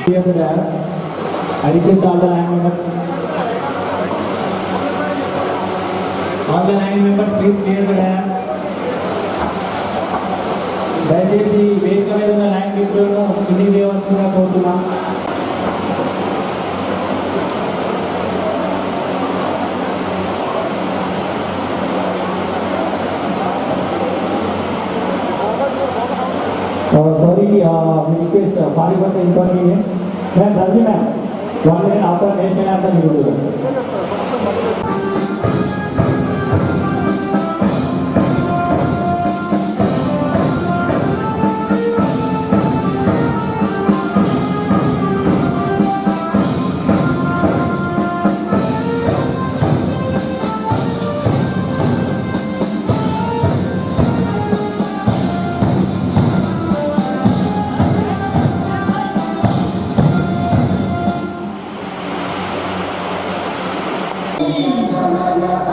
Clear the dam. I request all the line members. All the line members, please clear the dam. దయచేసి వేదిక మీద ఉన్న line పీపుల్ను కిందికి దేవలసిందిగా కోరుతున్నాం. Sorry, we request 40% inconvenience. Ma'am, Razi ma'am, 1 minute after nation anthem you will do that.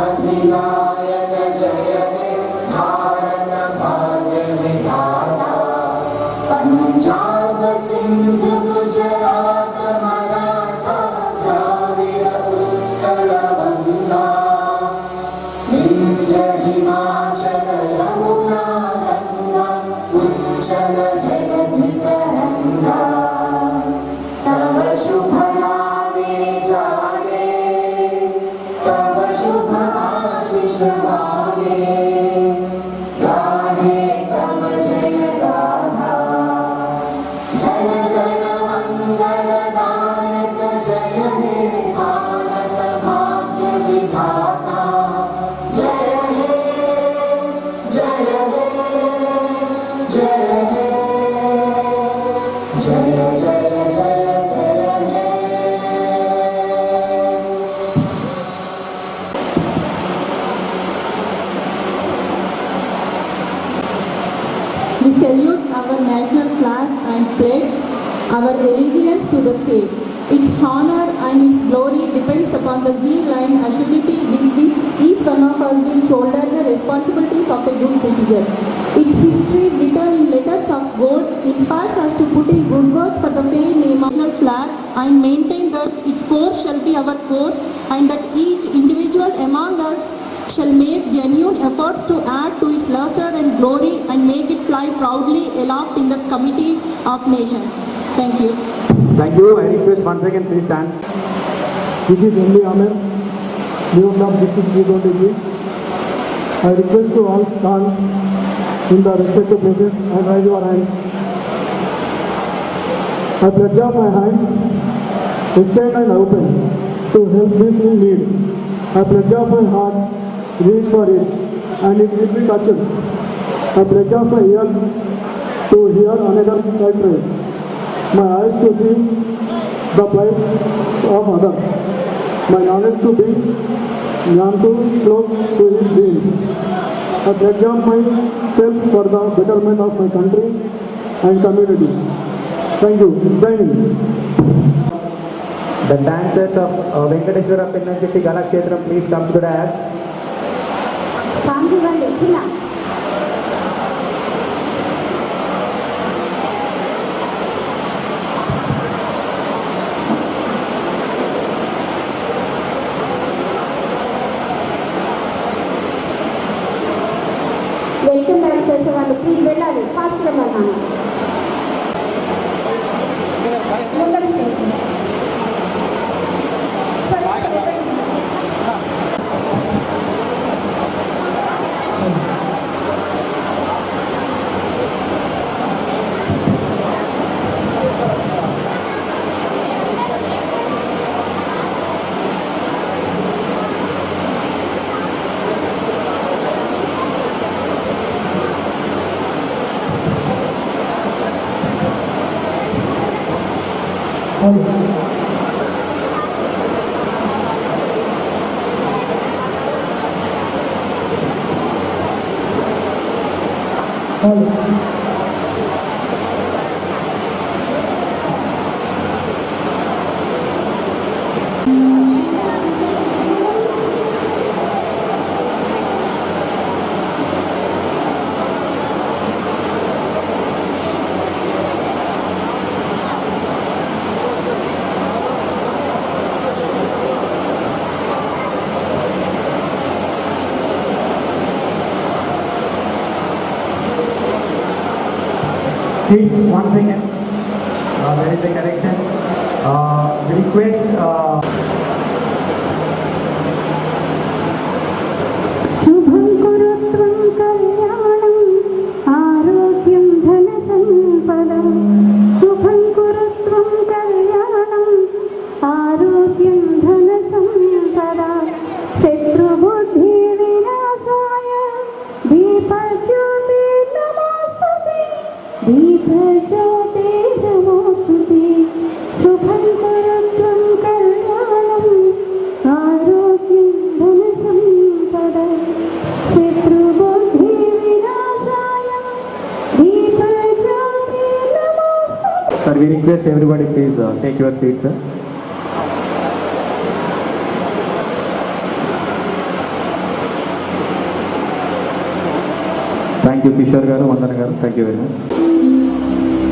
अधिनायक जय हे भारत भाग्य विधाता पंजाब सिंध गुजरात मराठा द्राविड़ उत्कल गंगा विंध्य हिमाचल यमुना गंगा उच्चल जगति तरंगा तव शुभ नामे जाने तव शुभ आशीष मांगे गाहे तव जय गाथा जन गण मंगल दायक जय हे भारत भाग्य विधाता जय हे जय हे जय हे जय जय जय जय हे We salute our national flag and pledge our allegiance to the same. Its honor and its glory depends upon the zeal and assiduity with which each one of us will shoulder the responsibilities of a good citizen. Its history, written in letters of gold, inspires us to put in good work for the fair name of our flag and maintain that its course shall be our course and that each individual among us shall make genuine efforts to add to its luster and glory and make it fly proudly aloft in the committee of nations. Thank you. Thank you. I request once again, please stand. This is M.D. Amir, New Club District G20G. I request to all stand in the respective places and raise your hands. I pledge up my hands, extend and open to help this in need. I pledge up my heart, reach for it, and it will be touched. I pledge up my ears to hear another side praise. My eyes to see the plight of others. My knowledge to be jnaan to flow to his being. I pledge up myself for the betterment of my country and community. Thank you. Jai Hind. The dancers of Venkateshwara Pinnachetti Kalakshetram, please come to the dais. Sanghi Vande, Chilla. Welcome back, చేసేవాళ్ళు please వెళ్ళాలి ఫాస్ట్గా వెళ్ళాలి ముందర Please, once again, there is a correction. We request శుభం కురుత్వం కళ్యాణం ఆరోగ్యం ధన సంపద శుభం కురుత్వం కళ్యాణం ఆరోగ్యం ధన సంపద శత్రుబుద్ధి వినాశాయ దీపజ్యోతి నమోస్తుతే దీపజ్యోతి నమోస్తుతే శుభం కురుత్వం కళ్యాణం ఆరోగ్యం ధన సంపద శత్రుబుద్ధి వినాశాయ దీపజ్యోతి నమోస్తుతే. sir, we request everybody please take your seat, sir. Thank you, Kishore garu, Vandana garu. Thank you very much.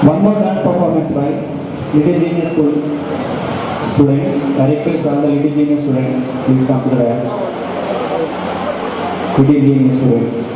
One more dance performance by Little Genius School students. I request all the Little Genius students, please come to the dance. Little Genius students.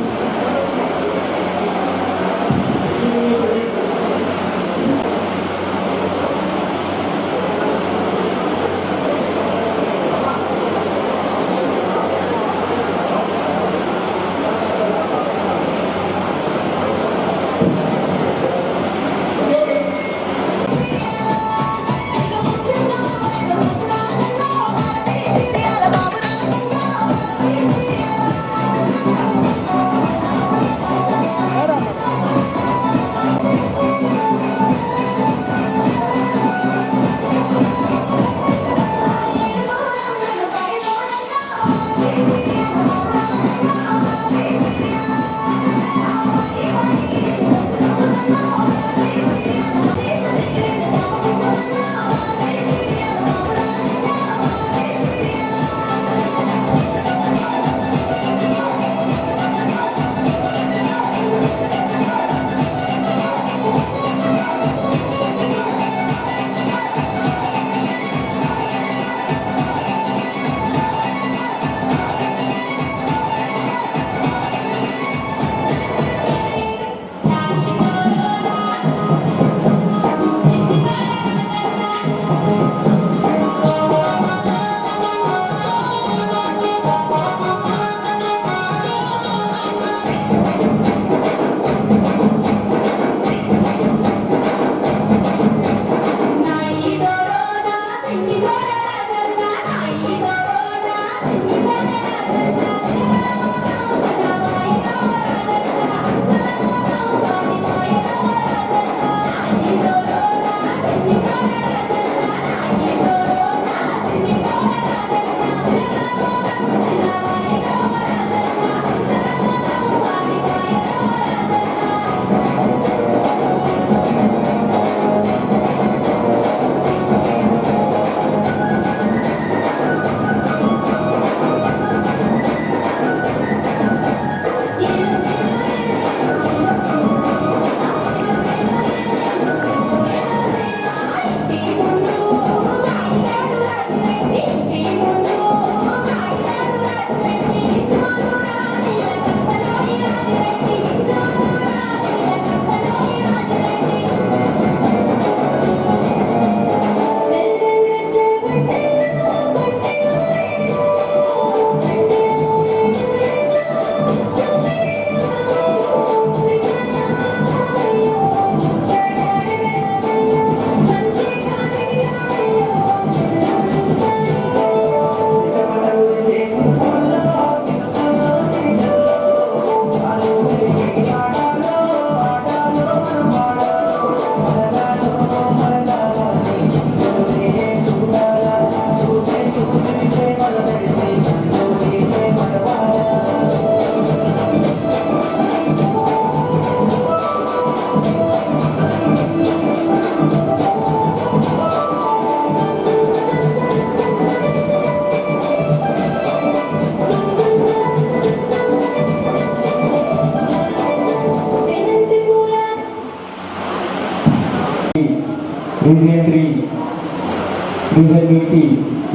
రీజన్కి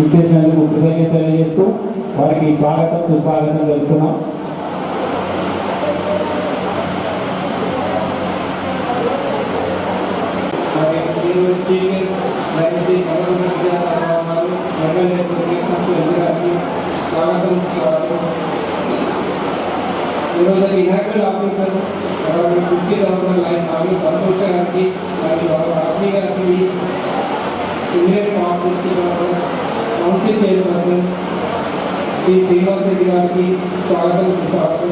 ఇచ్చేసినందుకు కృతజ్ఞత తెలియజేస్తూ వారికి స్వాగతం సుస్వాగతం తెలుపుతున్నాం. ఈరోజు ఇనాక్చువల్ officer district government line మరియు సంతోష గారికి మరియు రాష్ట్రీ గారికి senior council chairperson Shri Srinivas Reddy గారికి స్వాగతం సుస్వాగతం.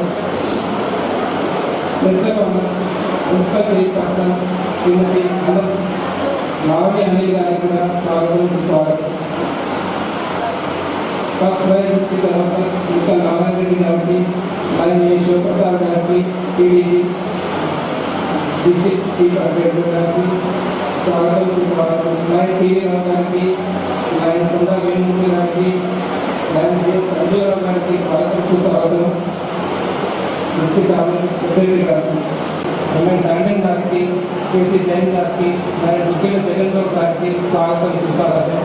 ప్రిన్సిపల్ చైర్పర్సన్ శ్రీమతి మావటి అనిల్ గారికి కూడా స్వాగతం సుస్వాగతం. ఫస్ట్ ప్రైజ్ డిస్ట్రిక్ట్ గవర్నర్ ఇంకా నారాయణ రెడ్డి గారికి మరియు శివప్రసాద్ గారికి టీడీపీ డిస్ట్రిక్ట్ చీఫ్ అడ్వకేట్ గారికి స్వాగతం సుస్వాగతం. లైన్ టీవీ రావు గారికి లైన్ కొండ వేణుమూర్తి గారికి లైన్ సంజయరావు గారికి స్వాగతం సుస్వాగతం. డిస్ట్రిక్ట్ సెక్రటరీ గారికి ఎంఎన్ రంగన్ గారికి, కేసీ జైన్ గారికి, మరియు ముఖ్యుల జగన్ రావు గారికి స్వాగతం సుస్వాగతం.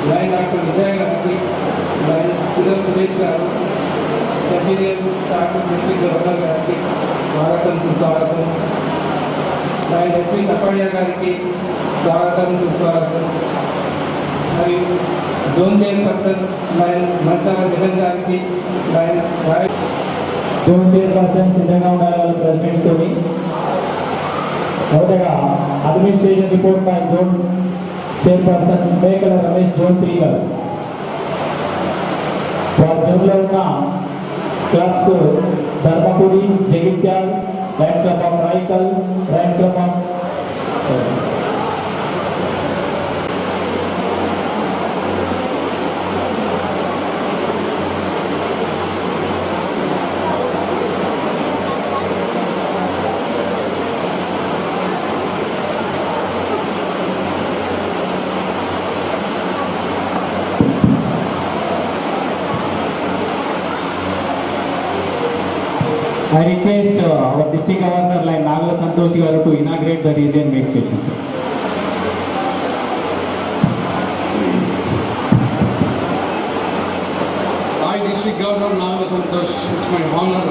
లైన్ డాక్టర్ విజయ్ గారికి, లైన్ సుధీర్ సురేష్ గారు, సెక్రటరియల్ డాక్టర్ డిస్ట్రిక్ట్ గవర్నర్ గారికి స్వాగతం సుస్వాగతం. లైన్ ఎస్పీ తప్పయ్య గారికి స్వాగతం సుస్వాగతం. మరియు జోన్ చైర్పర్సన్ లైన్ మంచాల జగన్ గారికి, లైన్ జోన్ చైర్పర్సన్ సిద్ధంగా ఉండాలి వాళ్ళ ప్రెసిడెంట్స్ తోటి. మొదటగా administration report by zone chairperson మేకల రమేష్ జోన్ 3 గారు. వారి జోన్లో ఉన్న clubs Dharmapuri, Jagtial, Lions club of Raikal, Lions club of I request our district governor like Nagala Santosh garu to inaugurate the region make session, sir. I, District Governor Nagala Santosh, it's my honor.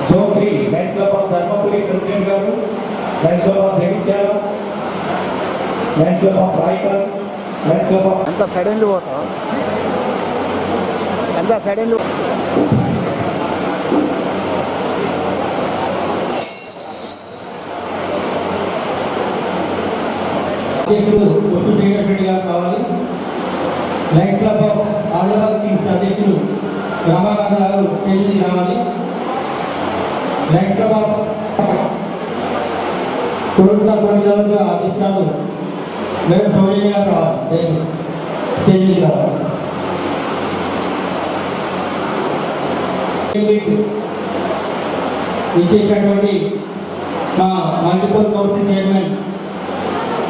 Zone 3, Lions Club of Dharmapuri President garu, Lions Club of Jagityal, Lions Club of Raikal, Lions Club of ఎంత సడన్లీ పోతా ఎంత సడన్లీ అధ్యక్షుడు కొట్టు శ్రీనివాసరెడ్డి గారు కావాలి. Lions club of Adilabad teams అధ్యక్షుడు రమాకాంత్ గారు కేజీ రావాలి. లయన్స్ క్లబ్ ఆఫ్ కోరుట్ల కోడిదారుల అధ్యక్షురాలు మేడం సౌజన్య గారు రావాలి. కేజీ రావాలి. ఇచ్చేటటువంటి మా multiple council chairman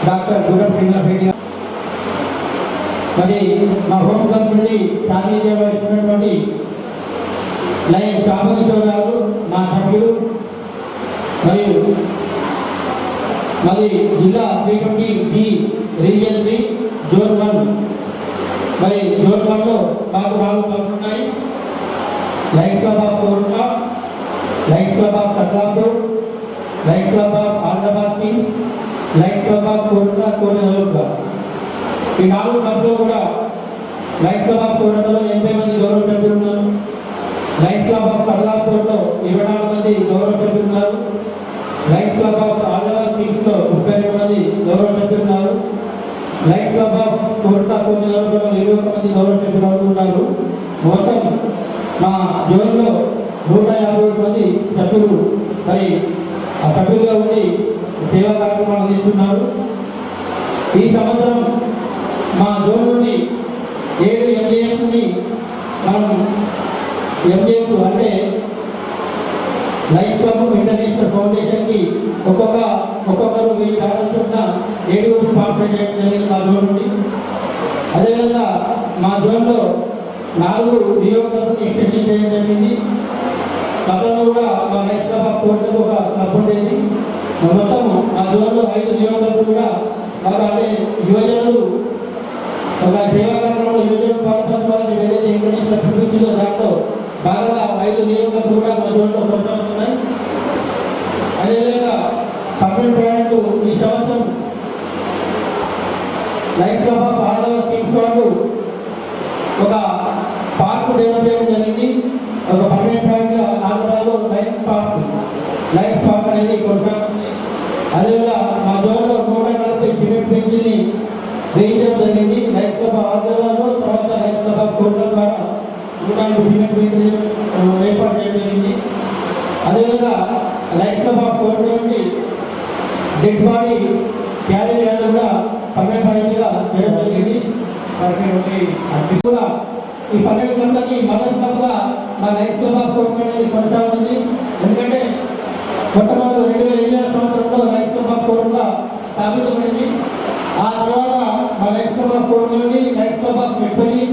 doctor Guram Srinivasa Reddy గారు, మరి మా హోమ్ క్లబ్ నుండి ప్రాతినిధ్యం వహిస్తున్నటువంటి లైన్ చాపకిషోర్ గారు మా సభ్యులు, మరియు మరి జిల్లా 320G రీజియన్ 3 జోన్ 1, మరి జోన్ 1లో మాకు 4 క్లబ్లు ఉన్నాయి. Lions club of Koratla, lions club of Katlapur, lions club of Adilabad team, lions club of Koratla కోరినోర్గా. ఈ 4 క్లబ్లో కూడా లయన్స్ క్లబ్ ఆఫ్ కోరుట్లలో 80 మంది గౌరవ సభ్యులు ఉన్నారు. లయన్స్ క్లబ్ ఆఫ్ కట్లాపూర్లో 24 మంది గౌరవ సభ్యులు ఉన్నారు. లయన్స్ క్లబ్ ఆఫ్ ఆదిలాబాద్ టీమ్స్లో 32 మంది గౌరవ సభ్యులు ఉన్నారు. లయన్స్ క్లబ్ ఆఫ్ కోరుట్ల కోరినోర్గలో 21 మంది గౌరవ సభ్యులు ఉన్నారు. మొత్తం మా జోన్లో 151 మంది సభ్యులు మరి ఆ సభ్యులుగా ఉండి సేవా కార్యక్రమాలు చేస్తున్నారు. ఈ సంవత్సరం మా జోన్ నుండి 7 MJFని మనం MJF అంటే లయన్స్ క్లబ్ ఇంటర్నేషనల్ ఫౌండేషన్కి ఒక్కొక్కరు $1000 చొప్పున 7 స్పాన్సర్ చేయడం జరిగింది మా జోన్ నుండి. అదేవిధంగా మా జోన్లో 4 రియో క్లబ్ని ఎక్స్టెన్షన్ చేయడం జరిగింది. గతంలో కూడా మా లయన్స్ క్లబ్ ఆఫ్ కోర్టుకు ఒక క్లబ్ ఉండేది. మొత్తము మా జోన్లో 5 రియో క్లబ్లు కూడా బాగా అంటే యువజనులు ఒక సేవా కార్యక్రమంలో యువజనులు పాల్పంచుకోవాలని ఏదైతే ఇంటర్నేషనల్ ప్రొఫెషన్లో దాంట్లో బాగా 5 రియో క్లబ్లు కూడా మా జోన్లో కొనసాగుతున్నాయి. అదేవిధంగా పర్మనెంట్ ప్రాజెక్టు ఈ సంవత్సరం Lions club of Adilabad teams వాళ్ళు ఒక పార్క్ డెవలప్ చేయడం జరిగింది. ఒక పర్మనెంట్ ప్రాజెక్ట్ ఆదిలాబాద్లో లయన్స్ పార్క్ అనేది కొనసాగుతుంది. అదేవిధంగా మా జోన్లో 140 సిమెంట్ బెంచ్ని వేయించడం జరిగింది. లయన్స్ క్లబ్ ఆదిలాబాద్లో, తర్వాత లయన్స్ క్లబ్ ఆఫ్ కోర్టుల ద్వారా 140 సిమెంట్ బెంచ్ని ఏర్పాటు చేయడం జరిగింది. అదేవిధంగా లయన్స్ క్లబ్ ఆఫ్ కోర్టుల నుండి డెడ్ బాడీ క్యారీ వ్యాన్ కూడా పర్మనెంట్ ప్రాజెక్టుగా చేయడం జరిగింది. కూడా ఈ 12 క్లబ్లకి మదర్ క్లబ్గా మా లయన్స్ క్లబ్ ఆఫ్ కోర్టుల అనేది కొనసాగుతుంది. ఎందుకంటే మొట్టమొదటి 2008 సంవత్సరంలో లయన్స్ క్లబ్ ఆఫ్ కోర్టుల స్థాపితమైంది. ఆ తర్వాత మా లయన్స్ క్లబ్ ఆఫ్ కోర్టుల నుండి లయన్స్ క్లబ్ ఆఫ్ మెట్పల్లి,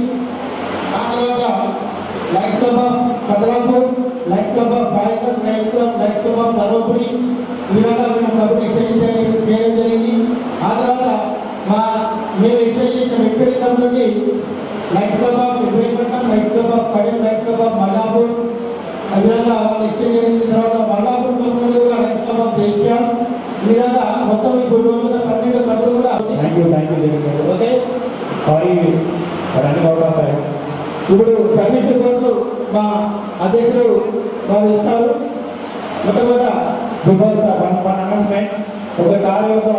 ఆ తర్వాత light club of Kadalapur, light club of Rayakal, light club of Dharmapuri, ఈ విధంగా మేము క్లబ్ని ఎక్స్టెండ్ చేయడం జరిగింది. ఆ తర్వాత మేము ఎక్స్టెండ్ చేసిన మెట్పల్లి క్లబ్ నుండి light club of Ibrahimpatnam, light club of Kadem, light club of Mallapur, ఆ విధంగా వాళ్ళు ఎక్స్టెండ్ చేసిన తర్వాత మల్లాపూర్ క్లబ్ నుండి కూడా లైట్ క్లబ్ ఆఫ్ జైత్యాల, ఈ విధంగా మొత్తం ఇప్పుడు రోజుల 12 క్లబ్లు కూడా. Thank you okay, sorry running out of time. ఇప్పుడు పర్మిషన్ కోరుతూ మా అధ్యక్షులు వారు ఇస్తారు. మొట్టమొదట బిఫోర్ వన్ అనౌన్స్మెంట్, ఒక కారు యొక్క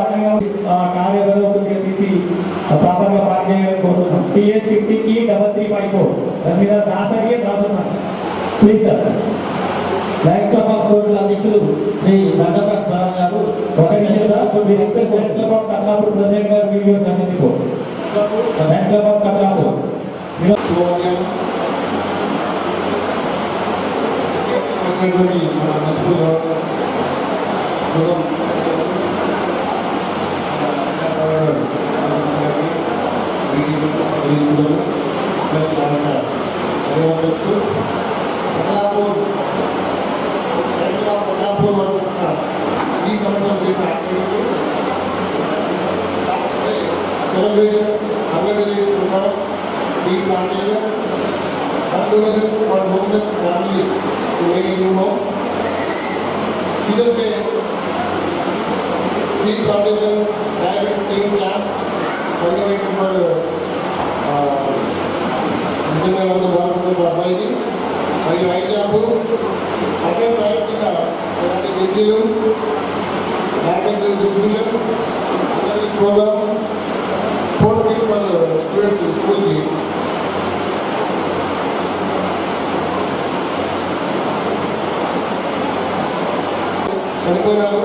కారు యొక్క తీసి ప్రాపర్గా పార్క్ చేయాలని కోరుతున్నాం. టీఎస్ 50E3354 దాని మీద రాసున్నాం. Please sir. Light club of కోర్టుల అధ్యక్షులు శ్రీ దండపత్ బలం గారు ఒక నిమిషం request light club of Kadalapur president గారు వీడియో కనిపిస్తూ లైట్ క్లబ్ ఆఫ్ కదలాపూర్ వచ్చినటువంటి మన మంత్రులు ఈ సంవత్సరం చేసిన activity celebration Anganwadi program, tree plantation, donations for homeless family to make a new home. Teachers Day, tea plantation, diabetes screening camp, celebrated for December of the Bharat for Abbaidi, మరియు eye camp, అదే private కింద అలాంటి బెంచీలు, laptops distribution, programme, sports kits for students స్కూల్కి. చనిపోయినారు.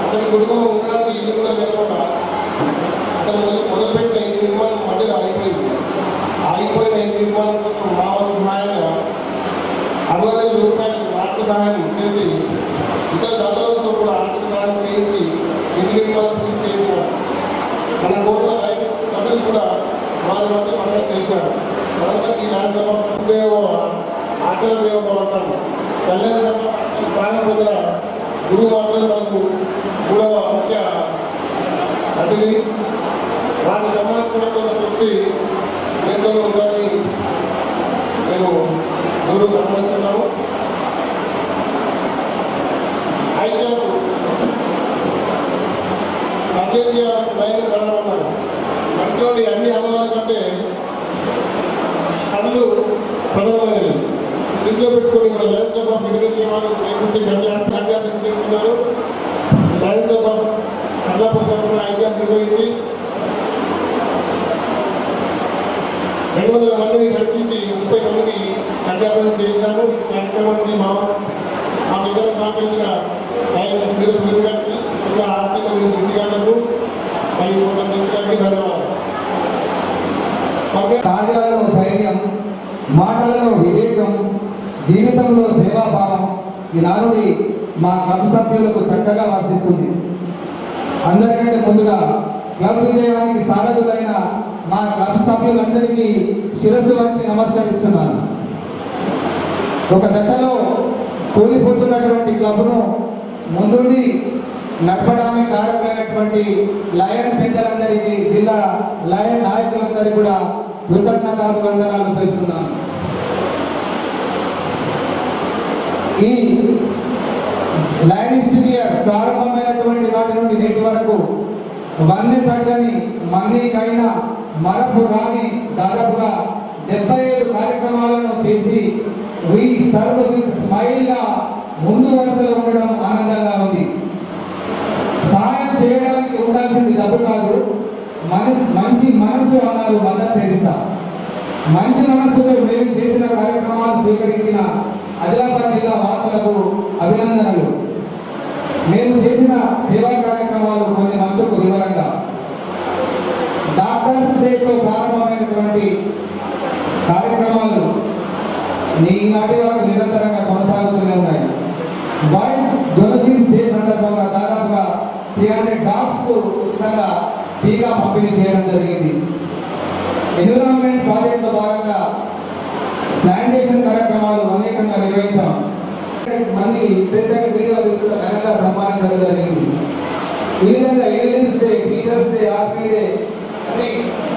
అతని కుటుంబం ఉండడానికి ఇల్లు కూడా లేకుండా అతను మొదలుపెట్టిన ఇంటి నిర్మాణం మధ్యలో ఆగిపోయింది. ఆగిపోయిన ఇంటి నిర్మాణం కోసం మా వంతు సహాయంగా 60,000 రూపాయలు ఆర్థిక సహాయం చేసి ఇతర దాతలతో కూడా ఆర్థిక సహాయం చేయించి ఇంటి నిర్మాణం పూర్తి చేసినారు. మన కోట్ల రైతు సభ్యులు కూడా వారి వంతు సహాయం చేసినారు. మనందరికీ రాష్ట్ర ఆచరణ దేవతాం కళ్యాణ ప్రాణ పొందిన గురువు మాత్రమే మనకు 3వ ముఖ్య అతిథి. వారిని సన్మానించుకున్న వ్యక్తి ఎంతో ఉండాలని మేము గురువు సన్మానిస్తున్నాము. అయితే అత్యంత లైన్ కలవన్నారు. మనతోటి అన్ని అనుభవాల కంటే కళ్ళు ప్రధానమైనవి. ఇంట్లో పెట్టుకుని మన లైఫ్ క్లబ్ ఆఫ్ ఎడ్యుకేషన్ వారు అభ్యాసం చేస్తున్నారు. లైఫ్ క్లబ్ ఆఫ్ కల్లాపూర్ తరఫున అభ్యాసం నిర్వహించి 200 మందిని రక్షించి 30 మందికి అధ్యాపనం చేశారు. ఈ కార్యక్రమానికి మా ఇద్దరు సహకరించిన ఆయన శిరస్సు గారికి, ఇంకా ఆర్థిక గారు మరియు గారికి ధన్యవాదాలు. కార్యాలలో ధైర్యం, మాటలలో వివేకం, జీవితంలో సేవాభావం ఈ నానుడి మా క్లబ్ సభ్యులకు చక్కగా వర్తిస్తుంది. అందరికంటే ముందుగా క్లబ్ విజయానికి సారథులైన మా క్లబ్ సభ్యులందరికీ శిరస్సు వంచి నమస్కరిస్తున్నాను. ఒక దశలో కూలిపోతున్నటువంటి క్లబ్ను ముందుండి నడపడానికి కారకులైనటువంటి లయన్ పెద్దలందరికీ, జిల్లా లయన్ నాయకులందరికీ కూడా కృతజ్ఞతాభివందనాలు తెలుపుతున్నాను. ఈ లయనిస్ట్ ఇయర్ ప్రారంభమైనటువంటి నాటి నుండి నేటి వరకు వన్నె తగ్గని మన్నీకైనా మరపు రాని దాదాపుగా 75 కార్యక్రమాలను చేసి వీ సర్వ్ విత్ స్మైల్గా ముందు వరుసలో ఉండడం ఆనందంగా ఉంది. సహాయం చేయడానికి ఉండాల్సింది డబ్బు కాదు, మంచి మనసు అన్నారు మదర్ తెరీసా. మంచి మనసులో మేము చేసిన కార్యక్రమాలు స్వీకరించిన ఆదిలాబాద్ జిల్లా వాసులకు అభినందనలు. మేము చేసిన సేవా కార్యక్రమాలు కొన్ని మంచుకు వివరంగా డాక్టర్స్ డేతో ప్రారంభమైనటువంటి కార్యక్రమాలు ఈనాటి వరకు నిరంతరంగా కొనసాగుతూనే ఉన్నాయి. వరల్డ్ డొనసీస్ డే సందర్భంగా దాదాపుగా 300 డాగ్స్ ఉచితంగా టీకా పంపిణీ చేయడం జరిగింది. ఎన్విరాన్మెంట్ ప్రాజెక్టులో భాగంగా ప్లాంటేషన్ కార్యక్రమాలు అనేకంగా నిర్వహించాం. మందికి ప్రెసిడెంట్ వీడియో ఘనంగా సన్మానించడం జరిగింది. ఈ విధంగా engineers day, teachers day, army day అన్ని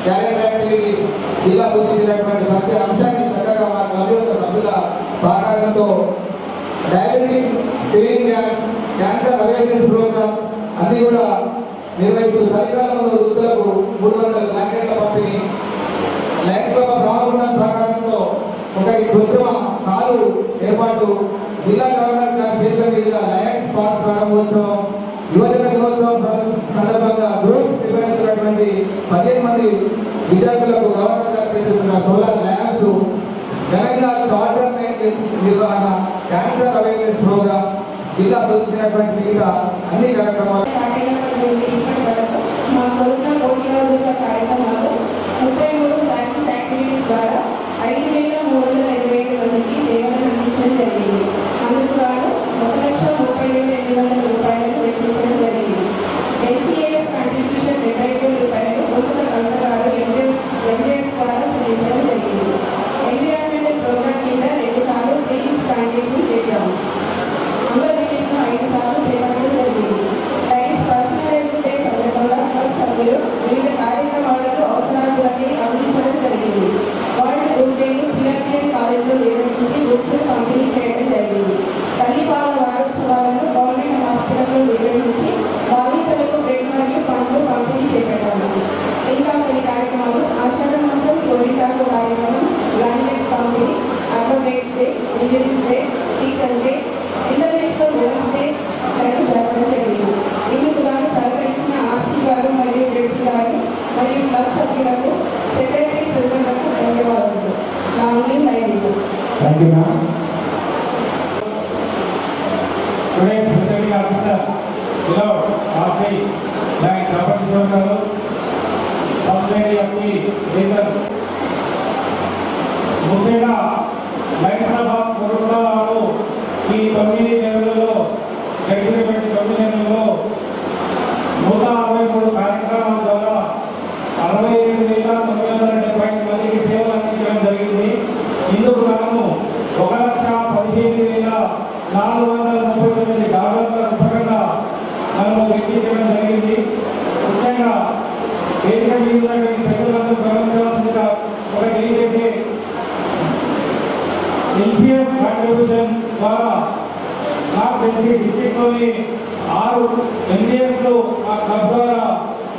క్యాలెండర్ యాక్టివిటీస్ జిల్లా సూచించినటువంటి ప్రతి అంశాన్ని చక్కగా మా క్లబ్ యొక్క సభ్యుల సహకారంతో diabetic screening camp, cancer awareness programme అన్ని కూడా నిర్వహిస్తూ చలికాలంలో వృద్ధులకు 300 బ్లాంకెట్ల పంపిణీ, లైఫ్ క్లబ్ రామగుండం సహకారంతో ఒకటి కృత్రిమ కాలు ఏర్పాటు, జిల్లా గవర్నర్ గారి చేతుల మీదుగా లయన్స్ పార్క్ ప్రారంభోత్సవం, యువజన దినోత్సవం సందర్భంగా గ్రూప్స్ నిర్వహించినటువంటి 15 మంది విద్యార్థులకు గవర్నర్ గారు చేస్తున్న సోలార్ ల్యాబ్స్, ఘనంగా చార్టర్ నెట్ నిర్వహణ, క్యాన్సర్ అవేర్నెస్ ప్రోగ్రామ్, జిల్లా సూచించినటువంటి మిగతా అన్ని కార్యక్రమాలు మా కరోనా పోటీల కార్యక్రమాలు 33 సైన్స్ యాక్టివిటీస్ ద్వారా 5,327 మందికి సేవలను అందించడం జరిగింది. అందుకు గాను 1,30,800 రూపాయలను వెచ్చించడం జరిగింది. ఎన్సీఏఎఫ్ కంట్రిబ్యూషన్ 75 రూపాయలు ఒక్కొక్క కలెక్టర్ ఎంజెడ్ ద్వారా చెల్లించడం జరిగింది. ఎన్విరాన్మెంటల్ ప్రోగ్రామ్ కింద 2 సార్లు ట్రీస్ ప్లాంటేషన్ చేశాము. అందరి రిలీఫ్ను 5 సార్లు చేపట్టడం జరిగింది. రైస్ పర్సనలైజ్ డే సందర్భంగా క్లబ్ సభ్యులు వివిధ కార్యక్రమాలకు అవసరాలు బట్టి అందించడం జరిగింది. వరల్డ్ గుడ్ డేను పిఆర్టీఎన్ కాలేజీలో నిర్వహించి బుక్స్ పంపిణీ చేయడం జరిగింది. తల్లిపాల వారోత్సవాలను గవర్నమెంట్ హాస్పిటల్లో నిర్వహించి బాలింతలకు బ్రెడ్ మరియు పండ్లు పంపిణీ చేపట్టాము. ఇంకా కొన్ని కార్యక్రమాలు ఆషాఢ మాసం కోరికాకు కార్యక్రమం, బ్లాంకెట్స్ పంపిణీ, advocates day, engineers day, teachers day, international women's day జరపడం జరిగింది. ఇందుకు గాను సహకరించిన ఆర్సీ గారు మరియు జెడ్సీ గారు మరియు క్లబ్ సభ్యులకు, సెక్రటరీ ప్రజలకు ధన్యవాదాలు. Nominee line. Thank you, ma'am. Today, Presiding Officer, beloved of the Bank Company General, First Lady of the Business, ముఖ్యంగా లైన్స్ ఆఫ్ కరోనా వారు ఈ 9 నెలలలో గడిచినటువంటి 9 నెలలలో 163 కార్యక్రమాల ద్వారా 68,970 మందికి సేవలు అందించడం జరిగింది. ఇందుకు గాను $1,15,439 రూపాయల మనము వెచ్చించడం జరిగింది. ముఖ్యంగా వేదిక మీద ప్రజలందరూ గమనించవలసిందిగా ఒకటి ఏంటంటే ఎన్సీఎఫ్ కాంట్రిబ్యూషన్ ద్వారా నాకు తెలిసి డిస్ట్రిక్ట్లోని 6 ఎన్డీఎఫ్లు ఆ క్లబ్ ద్వారా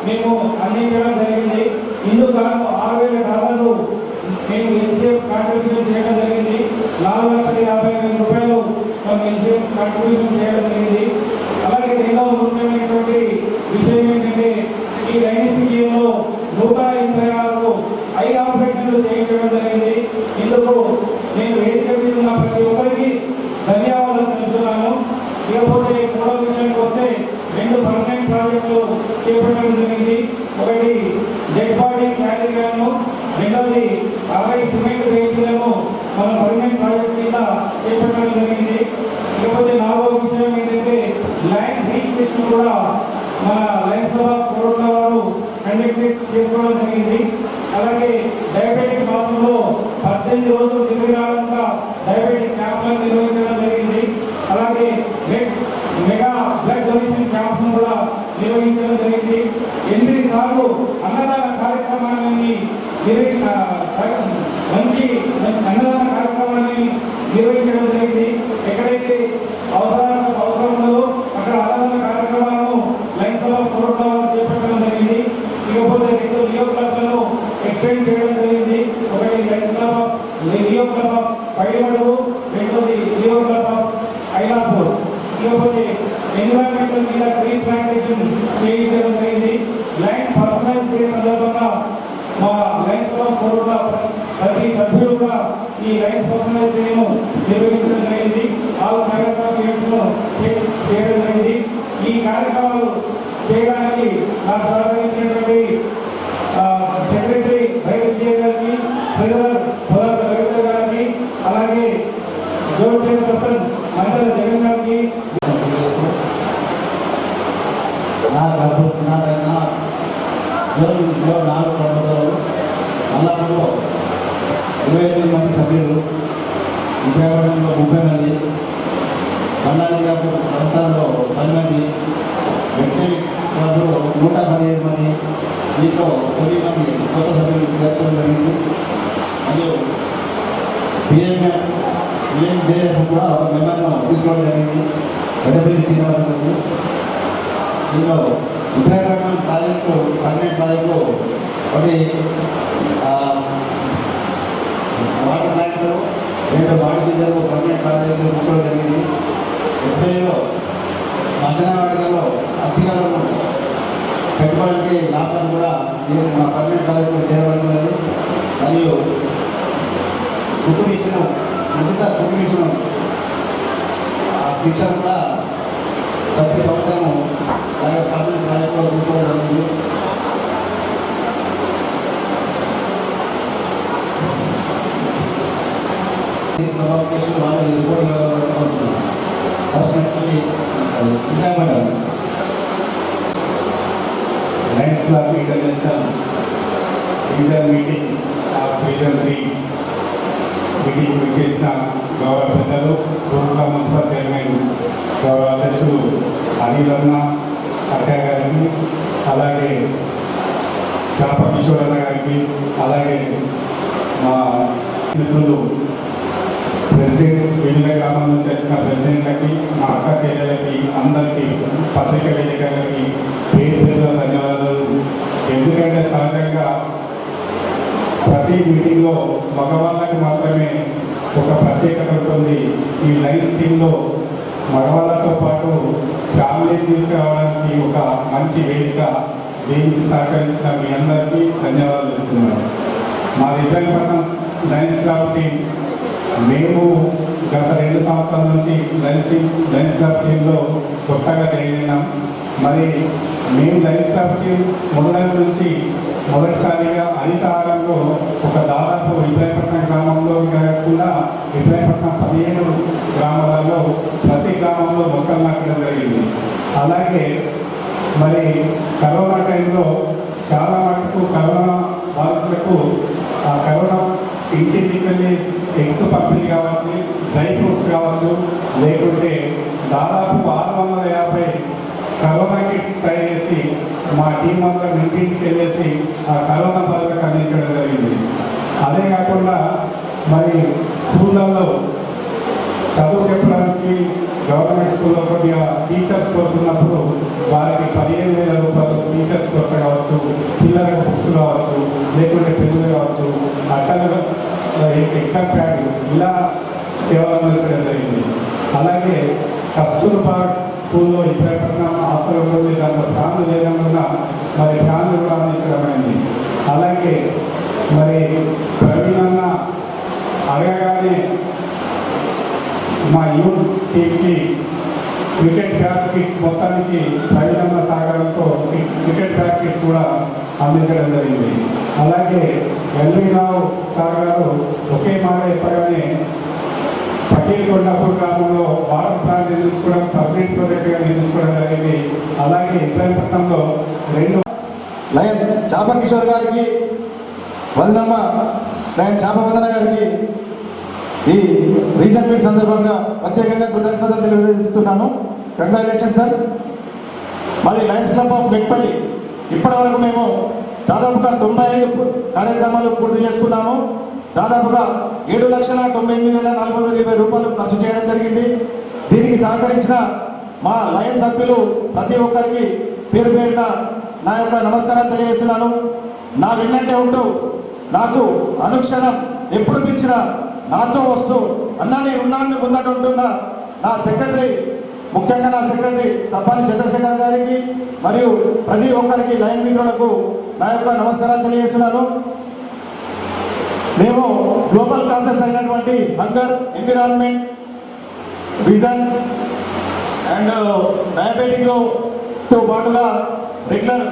మేము అందించడం జరిగింది. ఇందుకు గాను $6,000 మేము ఎన్సీఎఫ్ కాంట్రిబ్యూషన్ చేయడం జరిగింది. 4,50,000 రూపాయలు మనం ఎన్సీఎఫ్ కాంట్రిబ్యూషన్ చేయడం జరిగింది. అలాగే రెండవ ముఖ్యమైనటువంటి విషయం ఏంటంటే ఈ డైనస్టిక్ ఇయర్లో 186 ఐ ఆపరేషన్లు చేయించడం జరిగింది. ఇందుకు నేను వేదిక మీద ఉన్న ప్రతి ఒక్కరికి ధన్యవాదాలు తెలుపుతున్నాను. ఇకపోతే మూడవ విషయానికి వస్తే 2 పర్మనెంట్ ప్రాజెక్టులు చేపట్టడం జరిగింది. ఒకటి డెడ్ బాడీ క్యారీ వ్యాన్, రెండవది 60 సిమెంట్ వెహికల్లను మన పర్మనెంట్ ప్రాజెక్ట్ కింద చేపట్టడం జరిగింది. ఇకపోతే 4వ విషయం ఏంటంటే ల్యాండ్ రీక్వెస్ట్ కూడా మన లైన్స్ ఆఫ్ కరోనా వారు కండక్ట్ చేసుకోవడం జరిగింది. అలాగే డయాబెటిక్ మాసంలో 18 రోజులు తిరిగిరాకుండా డయాబెటిక్ క్యాంపులను నిర్వహించడం జరిగింది. అలాగే మెగా బ్లడ్ డొనేషన్ క్యాంప్స్ కూడా నిర్వహించడం జరిగింది. 8 సార్లు అన్నదాన కార్యక్రమాన్ని మంచి అన్నదాన కార్యక్రమాన్ని నిర్వహించడం జరిగింది. ఎక్కడైతే అవసరం ఉందో అక్కడ అన్నదాన కార్యక్రమాలను లైన్స్ ఆఫ్ కరోనా చేపట్టడం జరిగింది. ఇకపోతే 2 లియో క్లబ్లను ఎక్స్టెండ్ చేయడం జరిగింది. ఒకటి lions club Leo club of పైలవడు, రెండోది లియో క్లబ్ ఆఫ్ ఐలాపూర్. ఇకపోతే ఎన్విరాన్మెంటల్ మీద ట్రీ ప్లాంటేషన్ చేయించడం జరిగింది. లైన్ పర్సనలైజ్ డే సందర్భంగా మా లైన్స్ ఆఫ్ కరోనా ప్రతి సభ్యులు కూడా ఈ లైన్స్ పర్సనలైజ్ డేను నిర్వహించడం జరిగింది. 4 కార్యక్రమాలు చేయడం జరిగింది. ఈ కార్యక్రమాలు చేయడానికి నాకు సహకరించినటువంటి సెక్రటరీ వైద్య గారికి, ట్రెజరర్ పొలాల రవీంద్ర గారికి, అలాగే జోన్ చైర్పర్సన్ మండల జగన్ గారికి జూన్లో 4 ప్రభుత్వాలు మళ్ళా విజయవాడలో 30 మంది, బండారిగాపు వ్యవస్థలో 10 మంది, వ్యక్తి క్లబ్లో 117 మంది, దీంట్లో 9 మంది కొత్త సభ్యులు చేర్చడం జరిగింది. మరియు పిఎంజేఎఫ్ కూడా మెంబర్ను తీసుకోవడం జరిగింది. పెద్దపల్లి శ్రీనివాస గారు. దీనిలో ఇబ్రాహీం ప్రాజెక్టు పర్మనెంట్ ప్రాజెక్టు ఒకటి వాటర్ ప్లాంట్లు, 2 వాటర్ గీజర్లు పర్మనెంట్ ప్రాజెక్టు తీసుకోవడం జరిగింది. 70లో శ్మశాన వాటికలో అస్థికలను పెట్టుకోవడానికి లాభాలు కూడా నేను మా పర్మనెంట్ ప్రాజెక్టు చేయబడుతున్నది. మరియు కుటుంబ మిషన్ ఉచిత కుటుంబ మిషన్ శిక్షణ కూడా ప్రతి సంవత్సరము పర్మనెంట్ ప్రాజెక్టులో తీసుకోవడం జరుగుతుంది. Lions Club International Regional Meeting of Region 3 meeting చేసిన గౌరవ పెద్దలు, పూర్వ మున్సిపల్ చైర్మన్ గౌరవ అధ్యక్షులు అనిలన్న అక్కయ్య గారికి, అలాగే చాప కిషోరన్న గారికి, అలాగే మా మిత్రులు ప్రెసిడెంట్ వివిధ గ్రామాల నుంచి వచ్చిన ప్రెసిడెంట్లకి, మా అక్క చెల్లెలకి, అందరికీ పత్రిక విలేకరులకి పేరు పేరుగా ధన్యవాదాలు. ఎందుకంటే సహజంగా ప్రతి మీటింగ్లో మగవాళ్ళకి మాత్రమే ఒక ప్రత్యేకత ఉంటుంది. ఈ లైన్స్ టీంలో మగవాళ్ళతో పాటు ఫ్యామిలీని తీసుకురావడానికి ఒక మంచి వేదిక. దీనికి సహకరించిన మీ అందరికీ ధన్యవాదాలు చెప్తున్నాను. మా ఇబ్రాహీంపట్నం లైన్స్ క్లబ్ టీం మేము గత 2 సంవత్సరాల నుంచి లైన్స్ క్లబ్ టీంలో కొత్తగా జాయిన్ అయినాం. మరి మేము లైన్స్ క్లబ్ టీం మొదటి నుంచి మొదటిసారిగా హరితహారంలో ఒక దాదాపు ఇబ్రాహీంపట్నం గ్రామంలో కాకుండా ఇబ్రాహీంపట్నం 15 గ్రామాలలో ప్రతి గ్రామంలో మొక్కలు నాటడం జరిగింది. అలాగే మరి కరోనా టైంలో చాలా మటుకు కరోనా బాధితులకు ఆ కరోనా ఇంటికి వెళ్ళి ఎగ్స్ పంపిణీ కావచ్చు, డ్రై ఫ్రూట్స్ కావచ్చు, లేకుంటే దాదాపు 650 కరోనా కిట్స్ తయారు చేసి మా టీం అందరం ఇంటింటికి వెళ్ళేసి ఆ కరోనా బాధలకు అందించడం జరిగింది. అదే కాకుండా మరి స్కూళ్ళల్లో చదువు చెప్పడానికి గవర్నమెంట్ స్కూల్లో కొద్దిగా టీచర్స్ కోరుతున్నప్పుడు వారికి 15,000 రూపాయలు టీచర్స్ కొరత కావచ్చు, పిల్లలకు బుక్స్ కావచ్చు, లేకుంటే పెన్నులు కావచ్చు, అట్టలు, ఎగ్జామ్ ప్యాడ్ ఇలా సేవలు అందించడం జరిగింది. అలాగే కస్తూర్బా స్కూల్లో ఇబ్రాహీంపట్నం హాస్టల్ ఉంటుంది, దాంట్లో ఫ్యాన్లు లేకుండా మరి ఫ్యాన్లు కూడా అందించడం అయింది. అలాగే మరి ప్రవీణ్ అన్న అడగగానే మా యూత్ టీంకి క్రికెట్ బ్యాట్స్ కిట్ మొత్తానికి ప్రవీణ్ అన్న సహకారంతో క్రికెట్ బ్యాట్ కిట్స్ కూడా అందించడం జరిగింది. అలాగే ఎల్వి రావు సార్ గారు ఒకే మాట చెప్పగానే పటేల్ కొండాపూర్ గ్రామంలో వాటర్ ప్లాంట్ నిర్మించుకోవడం, పబ్లిక్ ప్రాజెక్టుగా నిర్మించుకోవడం జరిగింది. అలాగే ఇబ్రాహీంపట్నంలో 2 లయన్ చాప కిషోర్ గారికి, వదనమ్మ లయన్ చాప వందన గారికి ఈ రీజన్ మీట్ సందర్భంగా ప్రత్యేకంగా కృతజ్ఞతలు తెలియజేస్తున్నాను. Congratulation sir. మరి లయన్స్ క్లబ్ ఆఫ్ మెట్పల్లి ఇప్పటి వరకు మేము దాదాపుగా 95 కార్యక్రమాలు పూర్తి చేసుకున్నాము. దాదాపుగా 7,98,420 రూపాయలు ఖర్చు చేయడం జరిగింది. దీనికి సహకరించిన మా లయన్ సభ్యులు ప్రతి ఒక్కరికి పేరు పేరున నా యొక్క నమస్కారాలు తెలియజేస్తున్నాను. నా వెన్నంటే ఉంటూ నాకు అనుక్షణం ఎప్పుడు పిలిచినా నాతో వస్తూ అన్నా నేను ఉన్నాను ముందట ఉంటున్న నా సెక్రటరీ, ముఖ్యంగా నా సెక్రటరీ సబ్బాని చంద్రశేఖర్ గారికి మరియు ప్రతి ఒక్కరికి లయన్ మిత్రులకు నా యొక్క నమస్కారాలు తెలియజేస్తున్నాను. మేము గ్లోబల్ కాన్సెప్ట్స్ అయినటువంటి హంగర్, ఎన్విరాన్మెంట్, విజన్ అండ్ డయాబెటిక్తో పాటుగా రెగ్యులర్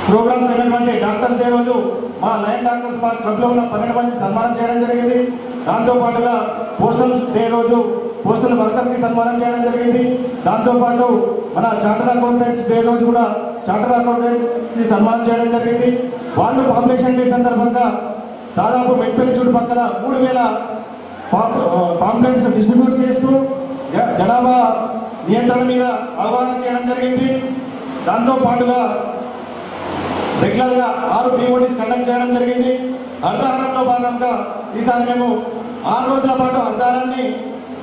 ప్రోగ్రామ్స్ అయినటువంటి డాక్టర్స్ డే రోజు మా లయన్ డాక్టర్స్ మా క్లబ్లో ఉన్న 12 మందిని సన్మానం చేయడం జరిగింది. దాంతోపాటుగా పోస్టల్ డే రోజు పోస్టల్ వర్కర్కి సన్మానం చేయడం జరిగింది. దాంతోపాటు మన చార్టర్ అకౌంటెంట్స్ డే రోజు కూడా చార్టర్ అకౌంటెంట్కి సన్మానం చేయడం జరిగింది. వాళ్ళు పాపులేషన్ డే సందర్భంగా దాదాపు మెట్పల్లి చుట్టుపక్కల 3,000 పాంప్లెట్స్ డిస్ట్రిబ్యూట్ చేస్తూ జనాభా నియంత్రణ మీద అవగాహన చేయడం జరిగింది. దాంతో పాటుగా రెగ్యులర్గా 6 BODs కండక్ట్ చేయడం జరిగింది. హరితహారంలో భాగంగా ఈసారి మేము 6 రోజుల పాటు హరితహారాన్ని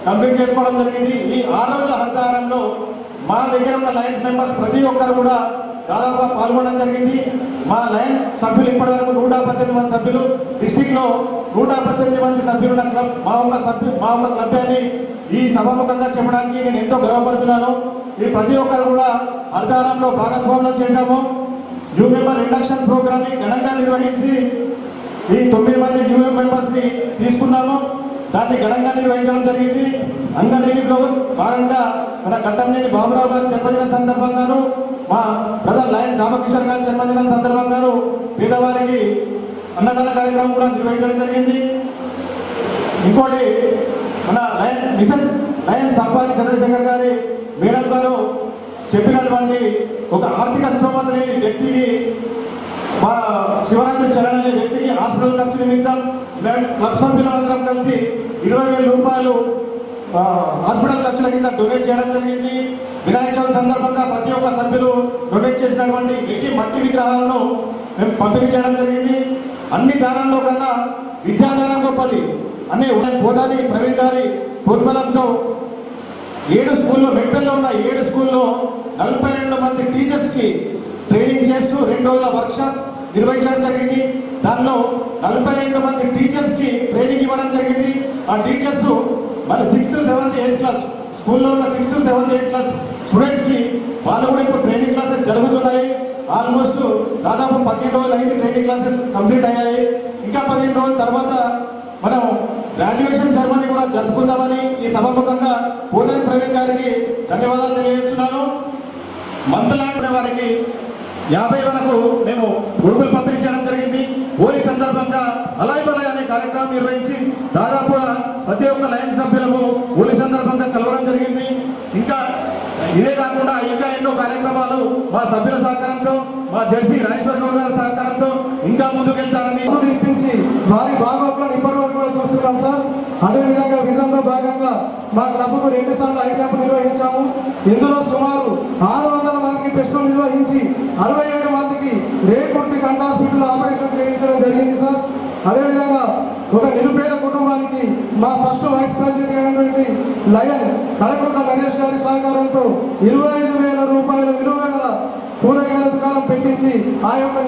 కంప్లీట్ చేసుకోవడం జరిగింది. ఈ 6 రోజుల హరితహారంలో మా దగ్గర ఉన్న లయన్స్ మెంబర్స్ ప్రతి ఒక్కరు కూడా దాదాపుగా పాల్గొనడం జరిగింది. మా లయన్ సభ్యులు ఇప్పటివరకు 118 మంది సభ్యులు, డిస్టిక్లో 118 మంది సభ్యులున్న క్లబ్ మా ఒక్క క్లబ్ అని ఈ సభాముఖంగా చెప్పడానికి నేను ఎంతో గర్వపడుతున్నాను. ఈ ప్రతి ఒక్కరు కూడా హరితహారంలో భాగస్వామ్యం చేశాము. న్యూ మెంబర్ ఇండక్షన్ ప్రోగ్రామ్ని ఘనంగా నిర్వహించి ఈ 9 మంది న్యూ మెంబర్స్ని తీసుకున్నాము. దాన్ని ఘనంగా నిర్వహించడం జరిగింది. అంగన్వాడీలో భాగంగా మన గడ్డంనేని బాబురావు గారి జన్మదిన సందర్భంగాను, మా బ్రదర్ లయన్ రామకిషోర్ గారి జన్మదిన సందర్భంగాను పేదవారికి అన్నదాన కార్యక్రమం కూడా నిర్వహించడం జరిగింది. ఇంకోటి మన మిసెస్ లయన్ సంపాది చంద్రశేఖర్ గారి మేడం గారు చెప్పినటువంటి ఒక ఆర్థిక స్తోమత లేని వ్యక్తికి, మా శివరాత్రి చరణ్ అనే వ్యక్తికి హాస్పిటల్ ఖర్చు నిమిత్తం క్లబ్ సభ్యులందరం కలిసి 20,000 రూపాయలు హాస్పిటల్ ఖర్చుల కింద డొనేట్ చేయడం జరిగింది. వినాయక చవితి సందర్భంగా ప్రతి ఒక్క సభ్యులు డొనేట్ చేసినటువంటి మట్టి విగ్రహాలను మేము పంపిణీ చేయడం జరిగింది. అన్ని దానాల్లో కన్నా విద్యాదానం గొప్పది అనే పోదాని ప్రవీణ్ గారి ప్రోద్బలంతో 7 స్కూల్లో మెట్పల్లో ఉన్న 7 స్కూల్లో 42 మంది టీచర్స్కి ట్రైనింగ్ చేస్తూ 2 రోజుల వర్క్షాప్ నిర్వహించడం జరిగింది. దానిలో 42 మంది టీచర్స్కి ట్రైనింగ్ ఇవ్వడం జరిగింది. ఆ టీచర్స్ మళ్ళీ 6th, 7th, 8th క్లాస్ స్కూల్లో ఉన్న 6th, 7th, 8th క్లాస్ స్టూడెంట్స్కి వాళ్ళు కూడా ఇప్పుడు ట్రైనింగ్ క్లాసెస్ జరుగుతున్నాయి. ఆల్మోస్ట్ దాదాపు 15 రోజులు అయింది ట్రైనింగ్ క్లాసెస్ కంప్లీట్ అయ్యాయి. ఇంకా 15 రోజుల తర్వాత మనం గ్రాడ్యుయేషన్ సెరమనీ కూడా జరుపుకుందామని ఈ సభాముఖంగా పోదాని ప్రవీణ్ గారికి ధన్యవాదాలు తెలియజేస్తున్నాను. మంత్రులాంటి వారికి 50 వరకు మేము గొడుగులు పంపిణీ చేయడం జరిగింది. హోలీ సందర్భంగా అలాయ్ బలాయ్ అనే కార్యక్రమం నిర్వహించి దాదాపుగా ప్రతి ఒక్క లయన్ సభ్యులకు హోలీ సందర్భంగా కలవడం జరిగింది. ఇంకా ఇదే కాకుండా ఇంకా ఎన్నో కార్యక్రమాలు మా సభ్యుల సహకారంతో, మా జెర్సీ రాజేశ్వర గౌడ్ గారి సహకారంతో ఇంకా ముందుకెళ్తారని ఇప్పించి వారి భాగవతులను ఇప్పటి వరకు కూడా చూస్తున్నాం సార్. అదేవిధంగా విజన్లో భాగంగా మా క్లబ్కు 2 సార్లు ఐ క్యాంపు నిర్వహించాము. ఇందులో సుమారు 600 మందికి టెస్టులు నిర్వహించి 67 మందికి రేకుర్తి కంట హాస్పిటల్లో ఆపరేషన్ చేయించడం జరిగింది సార్. అదేవిధంగా ఒక నిరుపేద కుటుంబానికి మా ఫస్ట్ వైస్ ప్రెసిడెంట్ అయినటువంటి లయన్ కడకొండ గణేష్ గారి సహకారంతో 25,000 రూపాయల విలువ గల కూరగాయల దుకాణం పెట్టించి ఆ యొక్క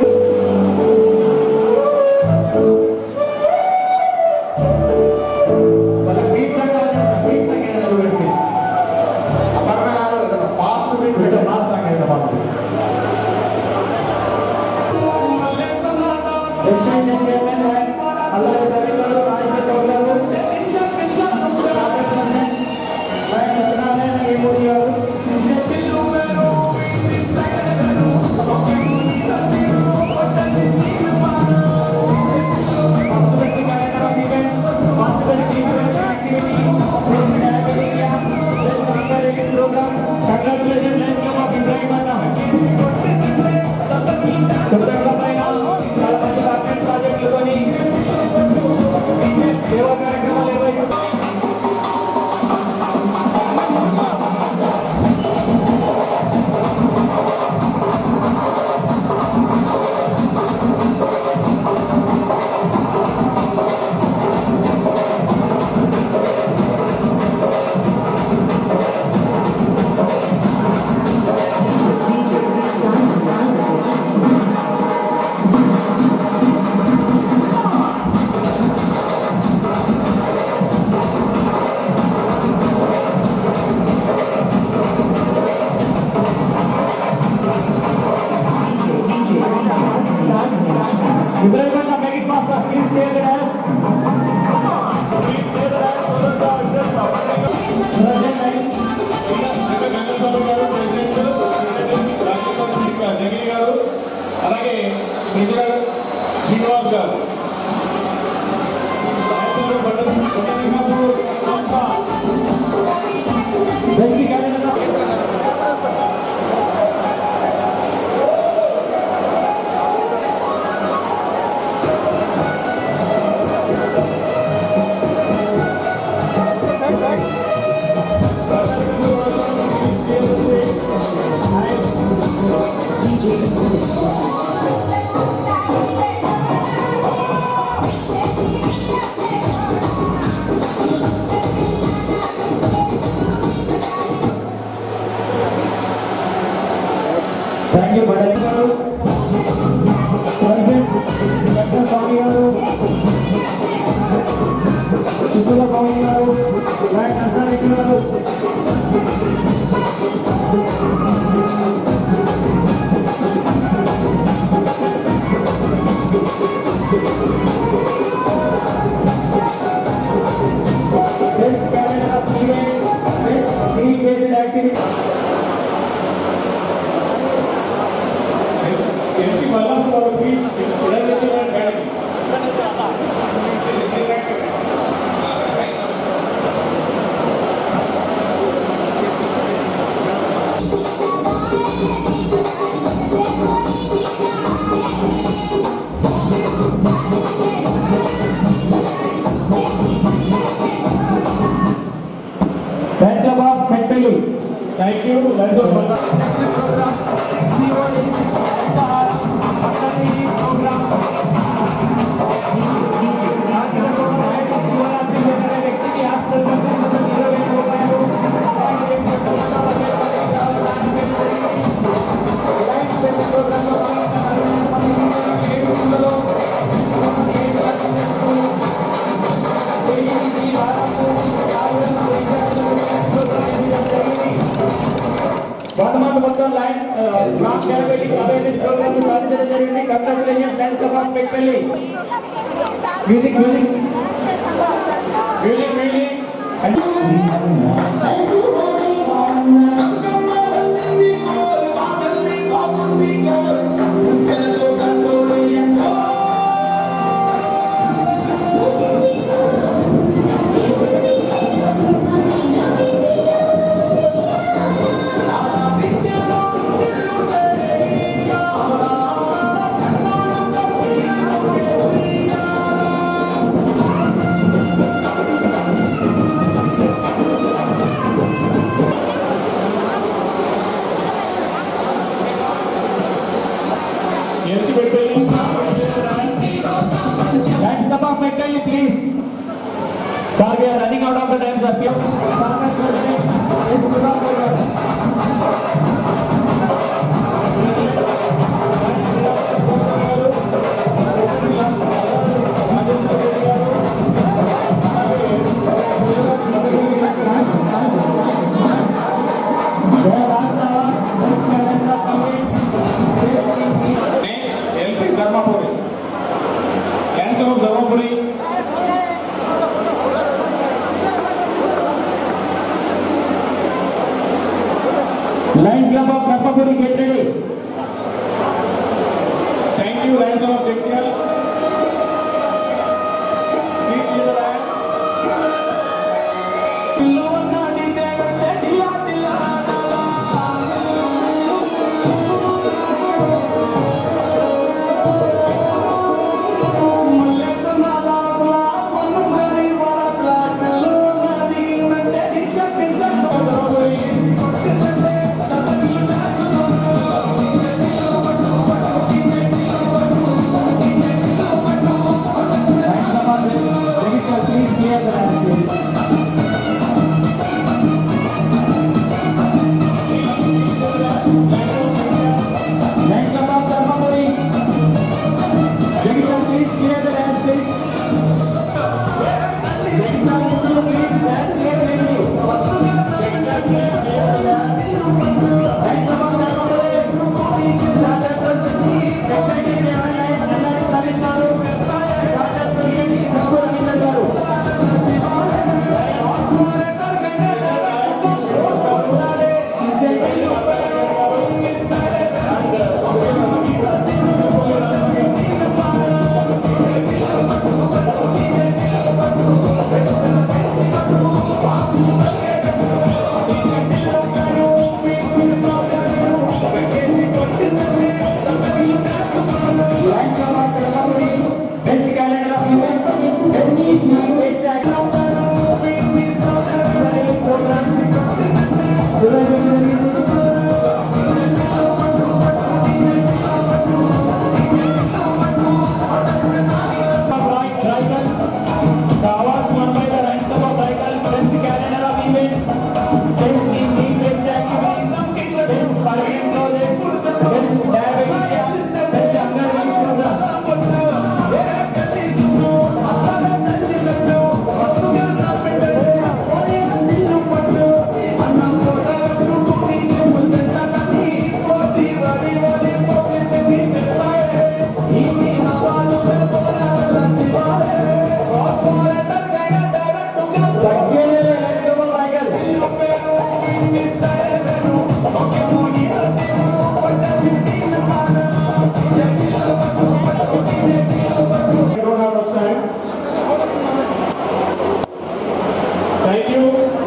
ఉన్నారు లైన్ అసలు ఎక్కినారు Best candidate of event, best team-based activity. MC Mallam for the International Academy. Friends Club of Medpelli. Thank you. Let's go. Bottom bottom line, not diabetic awareness program to consider జరిగింది. Congratulations, Friends Club of Medpelli. Music. Let's come up, Medpelli, please. Sir, we are running out of the time, sir. Lions Club of Dharmapuri, get ready. Thank you, Lions Club of Jagtial. Please see the lions.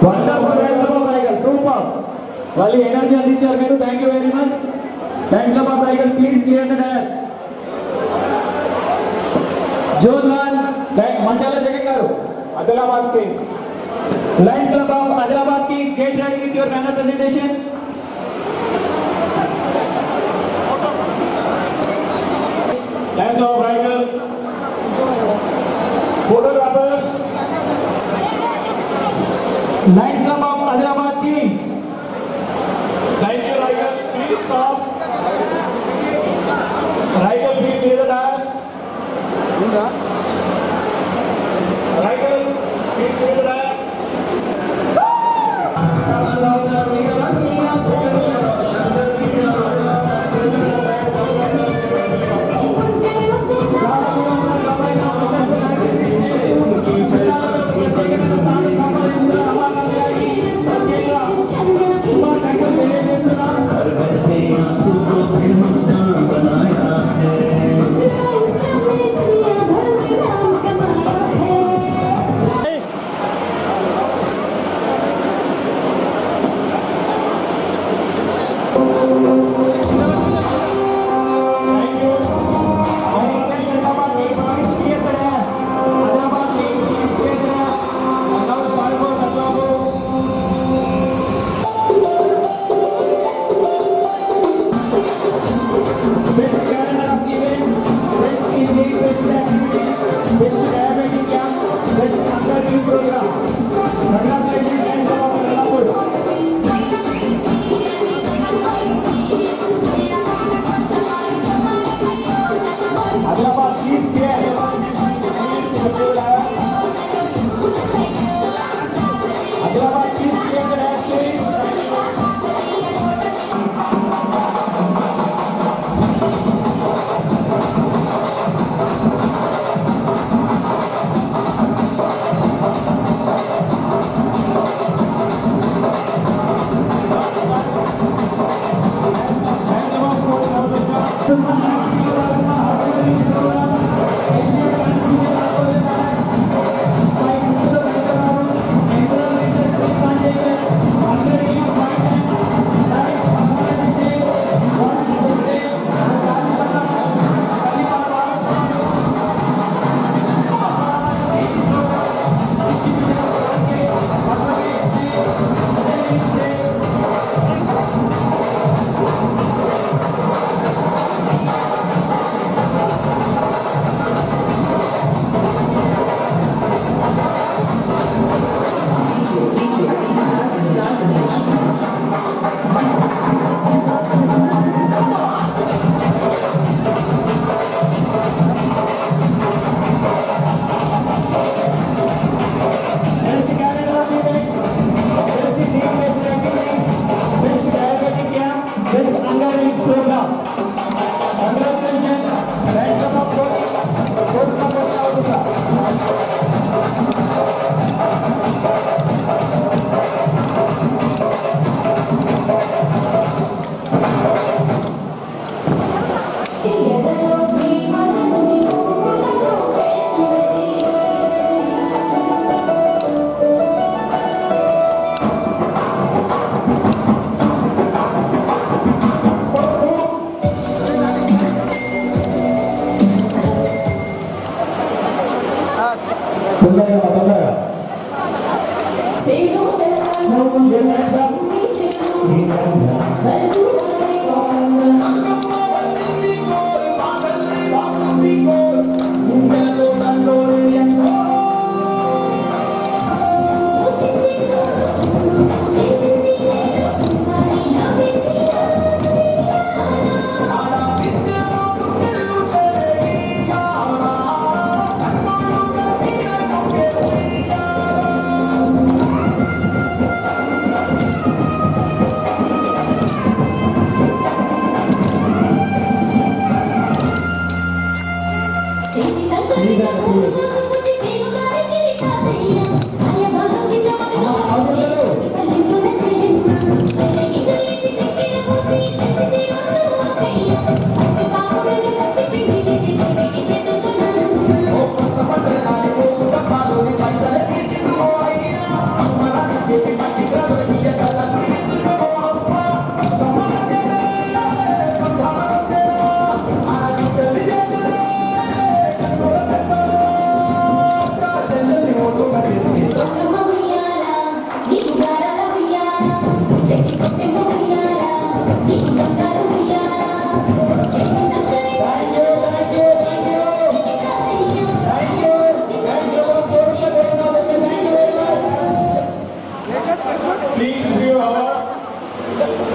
Wonderful Lions club of రైగల్ super వాళ్ళు energy అందించారు మీరు thank you very much Lions club of రైగల్ please clear the dais zonal Manchala Jagan garu Adilabad Kings Lions club of Adilabad Kings get ready with your banner presentation Lions club of రైగల్ photographers Lions Club of Hyderabad Kings. Thank you, Riker. Please stop. Riker, please clear the dais. Riker, please clear the dais.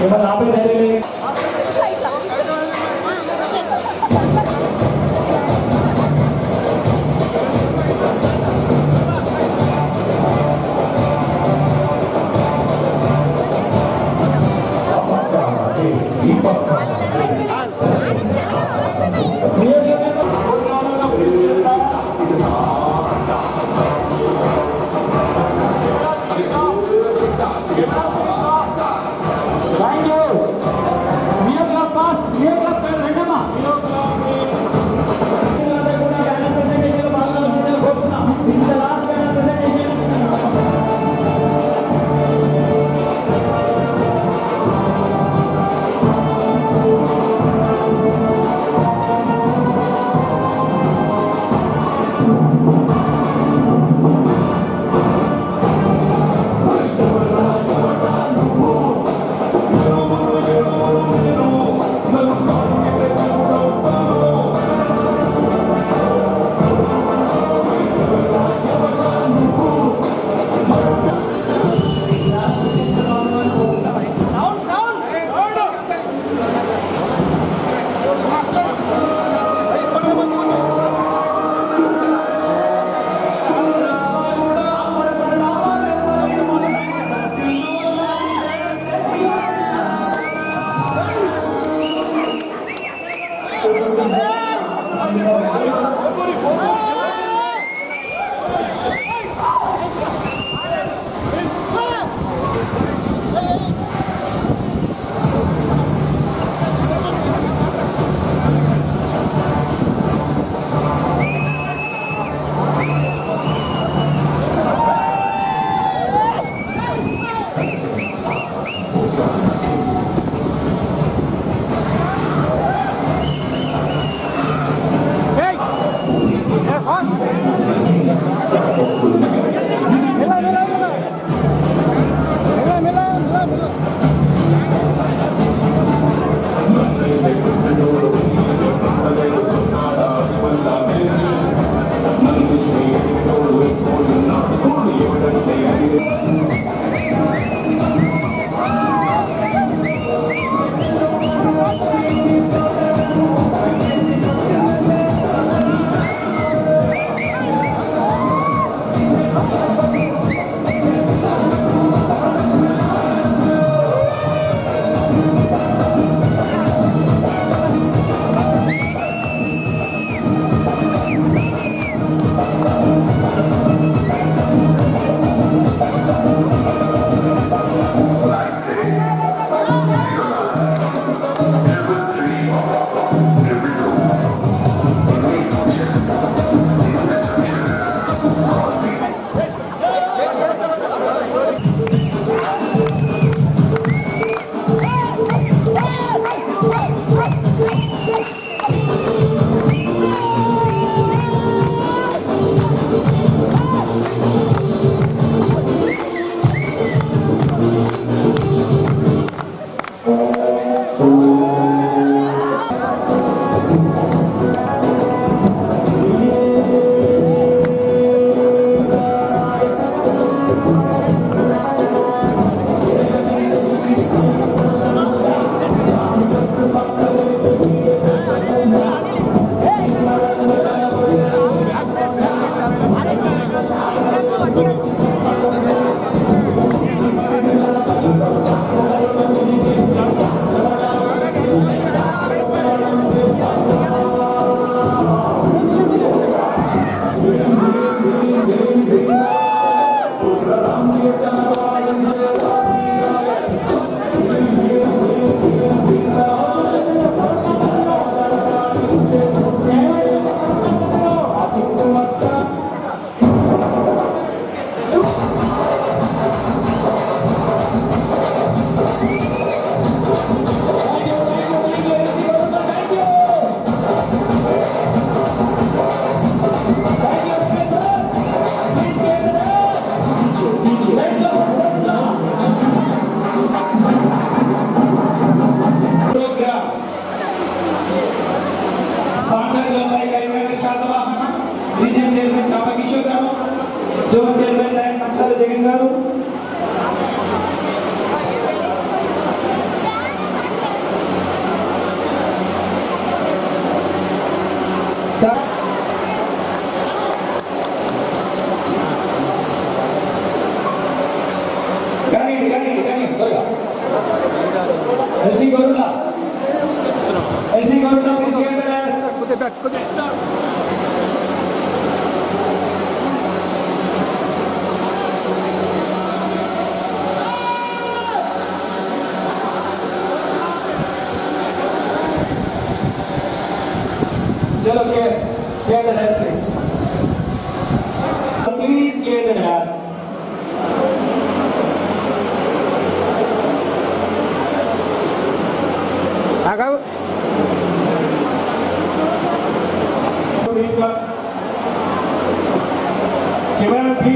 మిమ్మల్ని ఆపే ధైర్యం లేదు. Thank you.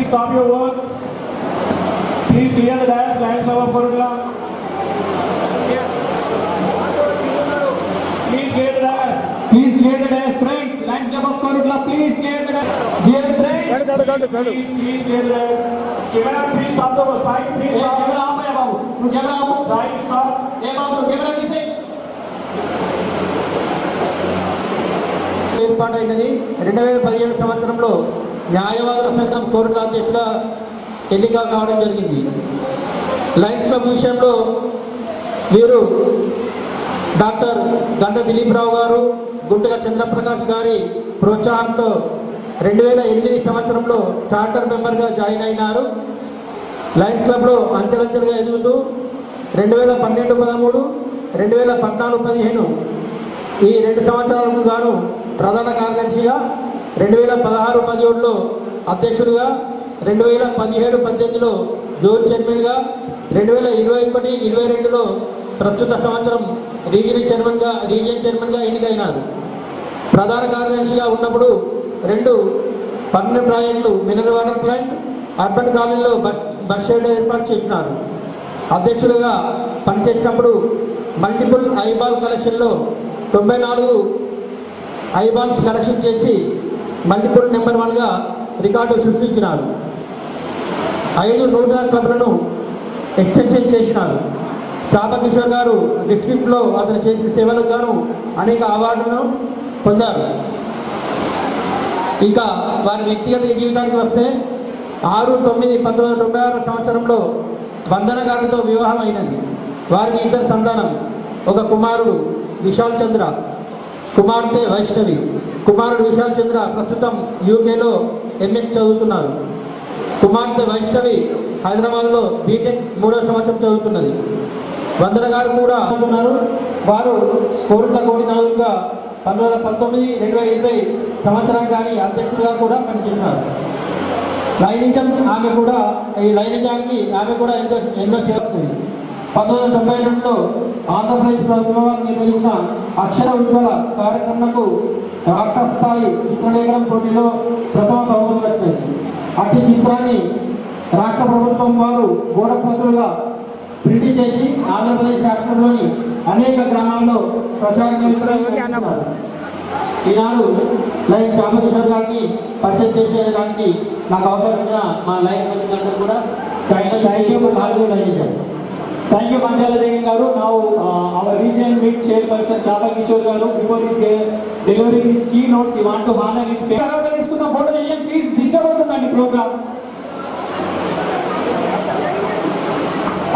stop your work. Please clear the dais, Lions Club of Korutla. Please clear the dais. Please clear the dais, friends. Lions Club of Korutla, please clear the dais. Dear friends, Please clear the dais. Camera, please stop the work. Sai, please stop. Camera ఆపయ్యా బాబు, నువ్వు camera ఆపు. Sai, stop. ఏ బాబు నువ్వు camera తీసేయ్. ఏర్పాటైనది 2017 సంవత్సరంలో న్యాయవాదుల సంఘం కోర్టుల అధ్యక్షుల ఎన్నిక కావడం జరిగింది. లయన్స్ క్లబ్ విషయంలో వీరు డాక్టర్ గంట దిలీప్ రావు గారు, గుంటగా చంద్రప్రకాష్ గారి ప్రోత్సాహంతో 2008 సంవత్సరంలో చార్టర్ మెంబర్గా జాయిన్ అయినారు. లయన్స్ క్లబ్లో అంచెలంచెలుగా ఎదుగుతూ 2012-13, 2014-15 ఈ 2 సంవత్సరాలకు గాను ప్రధాన కార్యదర్శిగా, 2016-17లో అధ్యక్షుడిగా, 2017-18లో జోన్ చైర్మన్గా, 2021-22లో ప్రస్తుత సంవత్సరం రీజియన్ చైర్మన్గా ఎన్నికైనారు. ప్రధాన కార్యదర్శిగా ఉన్నప్పుడు 2 పన్ను ప్రాజెక్టులు, మినరల్ వాటర్ ప్లాంట్, అర్బన్ కాలనీలో బస్ షెడ్ ఏర్పాటు చేసినారు. అధ్యక్షులుగా పనిచేసినప్పుడు మల్టిపుల్ ఐబాల్ కలెక్షన్లో 94 ఐబాల్స్ కలెక్షన్ చేసి మల్టిపుల్ నెంబర్ 1గా రికార్డు సృష్టించినారు. 5 నూతన క్లబ్లను ఎక్స్టెన్షన్ చేసినారు. చాప కిషోర్ గారు డిస్ట్రిక్ట్లో అతను చేసిన సేవలకు గాను అనేక అవార్డులను పొందారు. ఇక వారి వ్యక్తిగత జీవితానికి వస్తే 6-9-1996 సంవత్సరంలో వందన గారితో వివాహం అయినది. వారికి 2 సంతానం, ఒక కుమారుడు విశాల్ చంద్ర, కుమార్తె వైష్ణవి. కుమారుడు విశాల్ చంద్ర ప్రస్తుతం యూకేలో ఎంఎస్ చదువుతున్నారు. కుమార్తె వైష్ణవి హైదరాబాద్లో బీటెక్ 3వ సంవత్సరం చదువుతున్నది. వందన గారు కూడా ఉన్నారు. వారు కోరుట్ల కోడినాథుగా 1919-2020 సంవత్సరానికి కానీ అధ్యక్షుడిగా కూడా పనిచేస్తున్నారు. లైనిజం ఆమె కూడా, ఈ లైనిజానికి ఆమె కూడా ఎన్నో చేస్తుంది. 1992లో ఆంధ్రప్రదేశ్ ప్రభుత్వం నిర్వహించిన అక్షర ఉజ్వల కార్యక్రమంకు రాష్ట్ర స్థాయి చిత్రలేఖనం పోటీలో ప్రథమ బహుమతి వచ్చింది. అట్టి చిత్రాన్ని రాష్ట్ర ప్రభుత్వం వారు గోడపత్రులుగా ప్రింట్ చేసి ఆంధ్రప్రదేశ్ రాష్ట్రంలోని అనేక గ్రామాల్లో ప్రచార నిమిత్తం ఈనాడు లైన్ చామకిషోర్ గారిని పరిచయం చేసేదానికి నాకు అవకాశం ఇచ్చిన మా లైన్ కూడా థ్యాంక్ యూ మంజాల జగన్ గారు. Now our region meet chairperson Chapa Kishore గారు, before his delivery his key notes you want to honour his తర్వాత తీసుకున్న ఫోటో చేయండి ప్లీజ్. డిస్టర్బ్ అవుతుందండి ప్రోగ్రామ్.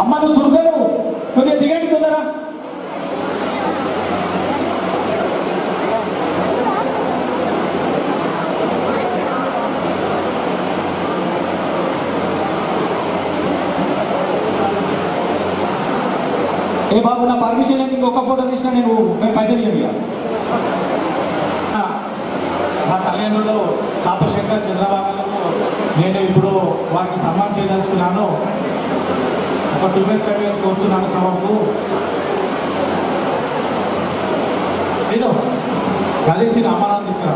అమ్మ నువ్వు దుర్గను కొద్దిగా దిగండి తొందర. ఏ బాబు నా పర్మిషన్ అయితే ఇంకొక ఫోటో తీసినా మేము పైసలు ఇవ్వాలి. మా తల్లిదండ్రులు చాపశంకర్ చంద్రబాబులకు నేను ఇప్పుడు వారికి సన్మానం చేయదలుచుకున్నాను. ఒక 2 minutes టైం కోరుతున్నాను సభకు. సీను కలిసి అమ్మానాన్ని తీసుకురా.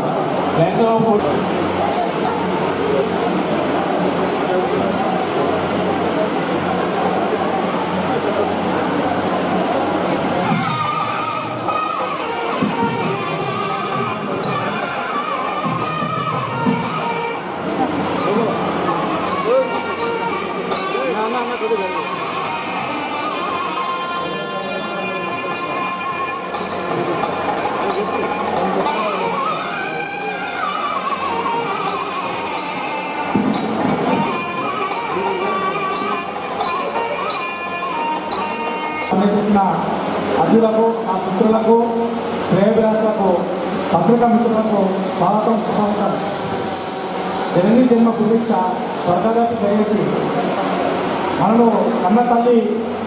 సంబంధించిన అర్జులకు, నా మిత్రులకు, శ్రేయభిలాషులకు, పత్రికా మిత్రులకు స్వాగతం, సుస్వాగతం. జనని జన్మ పురీక్ష స్వర్గగతి చేసి మనను కన్న తల్లి,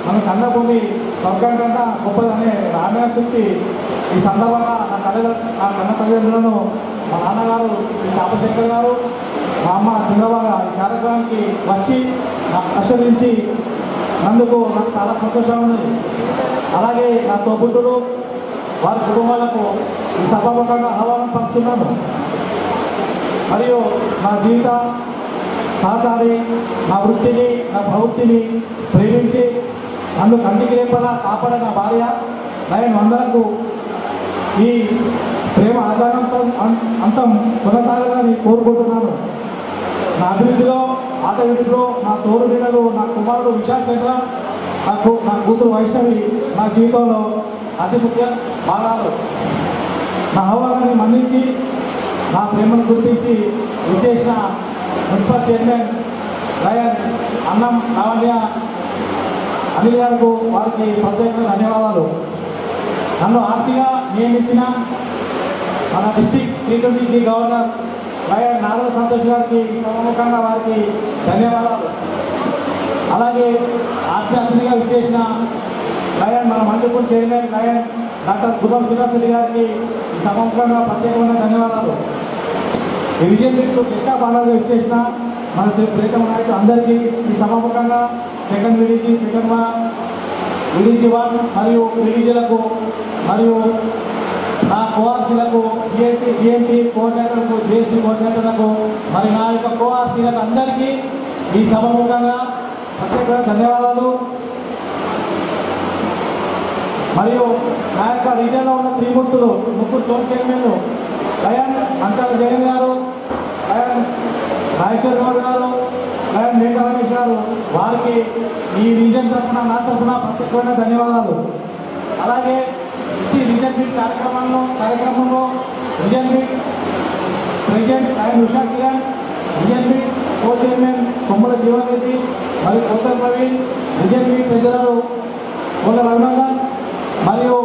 మన కన్న భూమి స్వర్గం కన్నా గొప్పదనే రామాయణ శక్తి. ఈ సందర్భంగా నా కన్న తల్లిదండ్రులను, మా నాన్నగారు ఈ చాపశంకర్ గారు, మా అమ్మ చంద్రబాబు ఈ కార్యక్రమానికి వచ్చి నాకు ఆశీర్వదించి నందుకు నాకు చాలా సంతోషంగా ఉన్నది. అలాగే నా తోబుట్టులు, వారి కుటుంబాలకు ఈ సభాముఖంగా ఆహ్వానం పంపుతున్నాను. మరియు నా జీవిత సహచారి, నా వృత్తిని నా ప్రవృత్తిని ప్రేమించి నన్ను కంటికి రేపలా కాపాడిన భార్య లయన్ వందలకు ఈ ప్రేమ ఆచారంతో అంతం కొనసాగాలని కోరుకుంటున్నాను. నా అభివృద్ధిలో ఆటవిడిలో నా తోడు నీడలు నా కుమారుడు విశాల్ చంద్ర, నా కూతురు వైష్ణవి నా జీవితంలో అతి ముఖ్య భాగాలు. నా ఆహ్వానాన్ని మన్నించి నా ప్రేమను గుర్తించి విచ్చేసిన మున్సిపల్ చైర్మన్ లయన్ అన్నం లావణ్య అనిల్ గారికి వారికి ప్రత్యేకంగా ధన్యవాదాలు. నన్ను ఆర్సీగా నియమించిన మన డిస్టిక్ టీ20 గవర్నర్ లయన్ నాగల సంతోష్ గారికి సముఖంగా వారికి ధన్యవాదాలు. అలాగే ఆధ్యాత్మికంగా విచ్చేసిన లయన్ మన మండపం చైర్మన్ లయన్ డాక్టర్ గుర్రం శ్రీనివాసరెడ్డి గారికి సముఖంగా ప్రత్యేకమైన ధన్యవాదాలు. ఈ విజయం కృష్ణా బాలాగా విచ్చేసిన మన ప్రీతమ నాయకులు అందరికీ ఈ సమాపకంగా సెకండ్ విడీజీ, సెకండ్ విడీజీ 1 మరియు విడీజీలకు మరియు నా కోఆర్సీలకు జిఎంటీ కోఆర్డినేటర్లకు జిఎస్టీ కోఆర్డినేటర్లకు మరి నా యొక్క కోఆర్సీలకు అందరికీ ఈ సమాపకంగా ప్రత్యేకంగా ధన్యవాదాలు. మరియు నా యొక్క రీజియన్లో ఉన్న త్రిమూర్తులు ముగ్గురు జోన్ చైర్మన్లు లయన్ అంతల జగన్ గారు, లయన్ రాజేశ్వర్ గౌడ్ గారు, లయన్ మేకా రమేష్ గారు, వారికి ఈ రీజన్ తరఫున నా తరఫున ప్రత్యేకమైన ధన్యవాదాలు. అలాగే ఈ రీజన్ మీట్ కార్యక్రమంలో reason meet president lion Usha Kiran, reason meet కో చైర్మన్ కొమ్మల జీవన్ రెడ్డి మరియు కోతల్ ప్రవీణ్, రీజన్ మీట్ ట్రెజరర్ కోల రఘునందన్ మరియు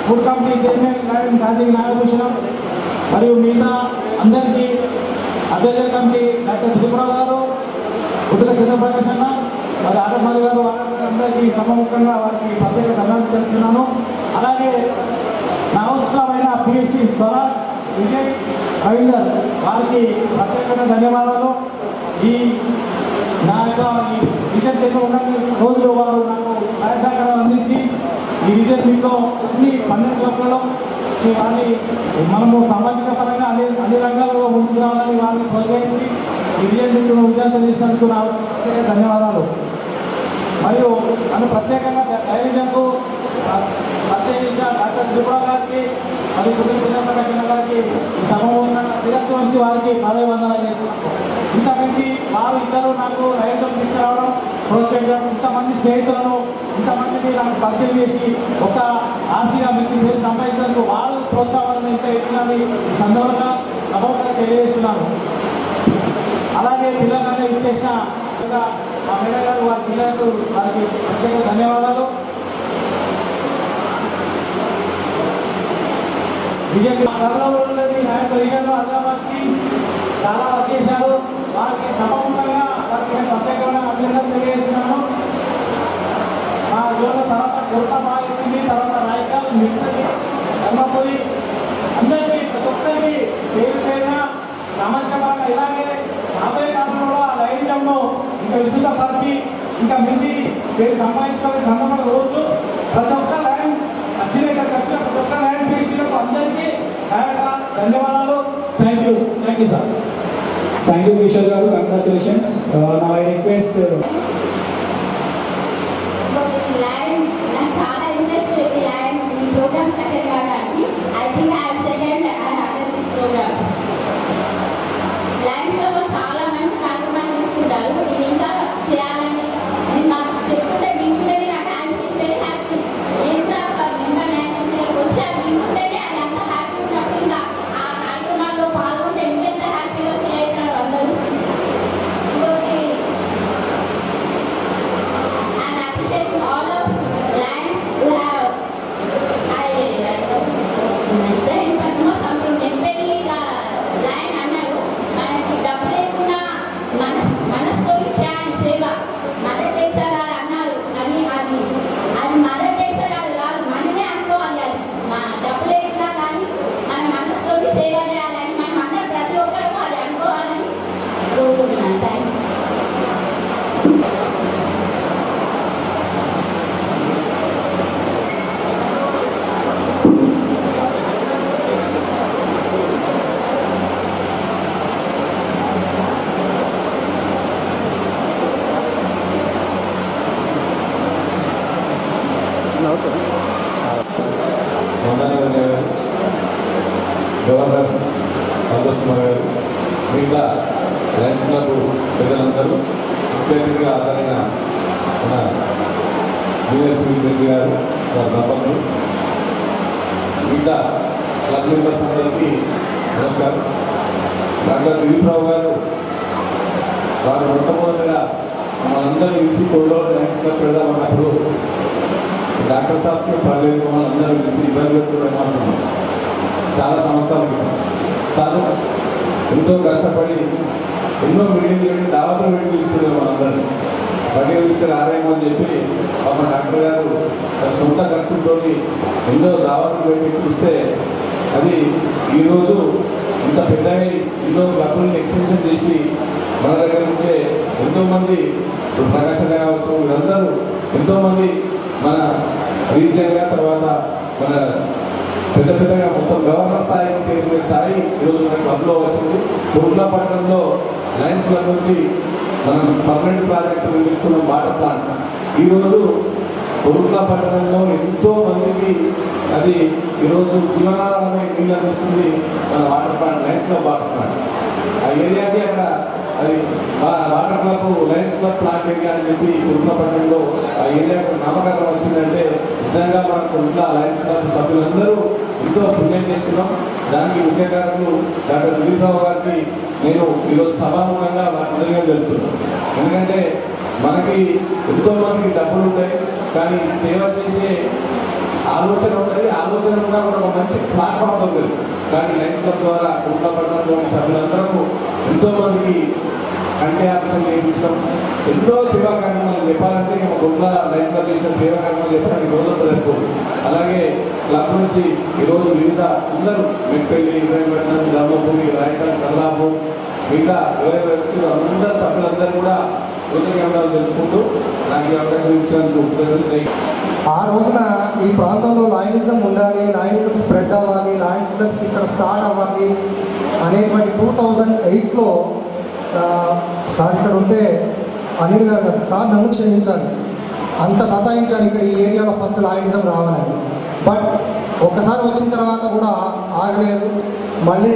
food company chairman lion Gandhi Nagabhushanam మరియు మిగతా అందరికీ అడ్వైజర్ కమిటీ డాక్టర్ త్రిపుర గారు, ఉదల చంద్రప్రకాష్ అన్న మరి ఆటమాలి గారు అందరికీ సముఖంగా వారికి ప్రత్యేక ధన్యవాదాలు తెలుపుతున్నాను. అలాగే నా హౌస్ క్లబ్ అయిన పిహెచ్డి స్వరాజ్, విజయ్, రవీందర్ వారికి ప్రత్యేకమైన ధన్యవాదాలు. ఈ నా యొక్క ఈ రిజల్ట్ చేసిన ఉన్న రోజులు వారు నాకు సహాయ సహకారాలు అందించి ఈ రిజల్ట్ మీట్లో అన్ని 12 క్లబ్లలో వారిని మనము సామాజిక పరంగా అన్ని రంగాల్లో ముందుకు రావాలని వారిని ప్రోత్సహించి ఈ రిజల్ట్ మీట్లో విద్యార్థులు చేసినందుకు నా ప్రత్యేక ధన్యవాదాలు. మరియు నన్ను ప్రత్యేకంగా డైరెక్టర్కు ప్రత్యేకంగా డాక్టర్ త్రిపుర గారికి మరియు కుటుంబ చంద్రప్రకాష్ గారికి ఈ సభాముఖంగా శిరస్సు వంచి వారికి పాదవందనాలు చేస్తున్నాను. ఇంత మించి వారు ఇద్దరు నాకు రైతులు తీసుకురావడం, ప్రోత్సహించడం, ఇంతమంది స్నేహితులను ఇంతమందిని నాకు పరిచయం చేసి ఒక ఆశగా మించి పేరు సంపాదించేందుకు వారు ప్రోత్సాహాలను ఇంకా ఇచ్చినని ఈ సందర్భంగా సభాముఖంగా తెలియజేస్తున్నాను. అలాగే పిల్లగానే ఇచ్చేసిన మా మేడం గారు వారి పిల్లలకు వారికి ప్రత్యేక ధన్యవాదాలు. బీజేపీ కర్నూలులోని నాయకులు రీజన్లో హైదరాబాద్కి చాలా వర్క్ చేశారు. వారికి సభాముఖంగా వారికి నేను ప్రత్యేకమైన అభినందనలు తెలియజేస్తున్నాను. మా జోన్లో తర్వాత కొరత బాగా తర్వాత రాయకాల్, మిగతాది ధర్మపురి అందరికీ ప్రతి ఒక్కరికి పేరు పేరున సామాజికంగా ఇలాగే రాబోయే కాలంలో ఆ ధైర్యంలో ఇంకా విస్తృతపరిచి ఇంకా మంచి పేరు సంపాదించుకోవాలని సందర్భంగా రోజు ప్రతి ఒక్క లైన్ వచ్చిన ప్రతి ఒక్క లైన్ పేషీలకు అందరికీ ధన్యవాదాలు. Thank you sir. Thank you Kishore garu, congratulations. నా రిక్వెస్ట్ నాకు చాలా ఇంట్రెస్ట్ ఈ ప్రోగ్రామ్స్ అటెండ్ కావడానికి. I think I second I attend this programme. ల్యాండ్స్లో చాలా మంచి కార్యక్రమాలు తీసుకుంటారు. నేను ఇంకా చేయాలని నేను నాకు చెప్తుంటే వింటుంటేనే నాకు హ్యాపీ, వెరీ హ్యాపీ. నేను కూడా ఒక మెంబర్ వచ్చి అది వింటుంటేనే అది అంత హ్యాపీ ఉన్నప్పుడు ఇంకా ఆ కార్యక్రమాల్లో పాల్గొంటే ఇంకెంత హ్యాపీగా ఫీల్ అవుతారు అందరూ. ఇంకోటి I'm appreciating all of lands who have I governor Santosh Kumar గారు, మిగతా లయన్స్ క్లబ్ పెద్దలందరూ, ముఖ్యంగా హాజరైన మన జూనియర్ సివిల్ జడ్జి గారు, వారి దంపతులు, మిగతా క్లబ్ మెంబర్స్ అందరికీ నమస్కారం. డాక్టర్ దిలీప్రావు గారు వారు మొట్టమొదటిగా మనందరూ కలిసి కోవిడ్ లయన్స్ క్లబ్ పెడదామన్నప్పుడు డాక్టర్ సాబ్కి పర్లేదు మనందరూ కలిసి ఇబ్బంది పెట్టుకోవడం చాలా సంవత్సరాల క్రితం. తాను ఎంతో కష్టపడి ఎన్నో మీటింగ్లు దావతులు పెట్టి తీసుకున్నాం మనందరినీ. బట్టి తీసుకుని ఆరేమో అని చెప్పి పాప డాక్టర్ గారు తన సొంత ఖర్చుతో ఎన్నో దావతులు పెట్టి ఇస్తే అది ఈరోజు ఇంత పెద్దగా ఎన్నో క్లబ్ని ఎక్స్టెన్షన్ చేసి మన దగ్గర నుంచే ఎంతోమంది ప్రకాశం కావచ్చు, వీళ్ళందరూ ఎంతోమంది మన రీజియన్గా తర్వాత మన పెద్దగా మొత్తం గవర్నర్ స్థాయికి చేరుకునే స్థాయి ఈరోజు మన క్లబ్లో వచ్చింది. కోట్ల పట్టణంలో లయన్స్ క్లబ్ నుంచి మనం పర్మనెంట్ ప్రాజెక్టు నిర్మిస్తున్నాం వాటర్ ప్లాంట్. ఈరోజు కోట్ల పట్టణంలో ఎంతో మందికి అది ఈరోజు జీవనాధారమైన నీళ్ళు అందిస్తుంది మన water plant, Lions club water plant. ఆ ఏరియాకి అక్కడ అది water club Lions club plant area అని చెప్పి కోట్ల పట్టణంలో ఆ ఏరియాకు నామకరణం వచ్చిందంటే నిజంగా మన కోట్ల లయన్స్ క్లబ్ సభ్యులందరూ ఎంతో పుణ్యం చేసుకున్నాం. దానికి ముఖ్య కారణులు డాక్టర్ దిలీప్రావు గారికి నేను ఈరోజు సభాముఖంగా అందరిగా జరుగుతున్నాను. ఎందుకంటే మనకి ఎంతో మందికి డబ్బులు ఉంటాయి, కానీ సేవ చేసే ఆలోచన ఉంటుంది. ఆలోచన కూడా ఒక మంచి ప్లాట్ఫామ్ దొరకదు. కానీ లయన్స్ క్లబ్ ద్వారా కోట్ల పట్టణంలోని సభ్యులందరూ ఎంతో మందికి కంటే ఆప్షన్ నేర్పించడం, ఎన్నో సేవా కార్యక్రమాలు చెప్పాలంటే మా కోట్ల లయన్స్ క్లబ్ చేసిన సేవా కార్యక్రమాలు చెప్పడానికి రోజంతా సరిపోదు. అలాగే క్లబ్ నుంచి ఈరోజు వివిధ అందరూ మెట్పల్లి, ఇబ్రాహీంపట్నం, ధర్మపురి, రాయకల్, కల్లాపు, మిగతా ఎవరెవరు అందరూ సభ్యులందరూ కూడా కృతజ్ఞతలు తెలుసుకుంటూ నాకు ఈ అవకాశం ఇచ్చినందుకు ఆ రోజున ఈ ప్రాంతంలో లయనిజం ఉండాలి, లయనిజం స్ప్రెడ్ అవ్వాలి, లయన్స్ క్లబ్స్ ఇక్కడ స్టార్ట్ అవ్వాలి అనేటువంటి 2008లో సార్ ఇక్కడ ఉంటే అనిల్ గారు సార్ నన్ను క్షమించాలి, అంత సతాయించాలి ఇక్కడ ఈ ఏరియాలో ఫస్ట్ లయనిజం రావాలని. బట్ ఒక్కసారి వచ్చిన తర్వాత కూడా ఆగలేదు. మళ్ళీ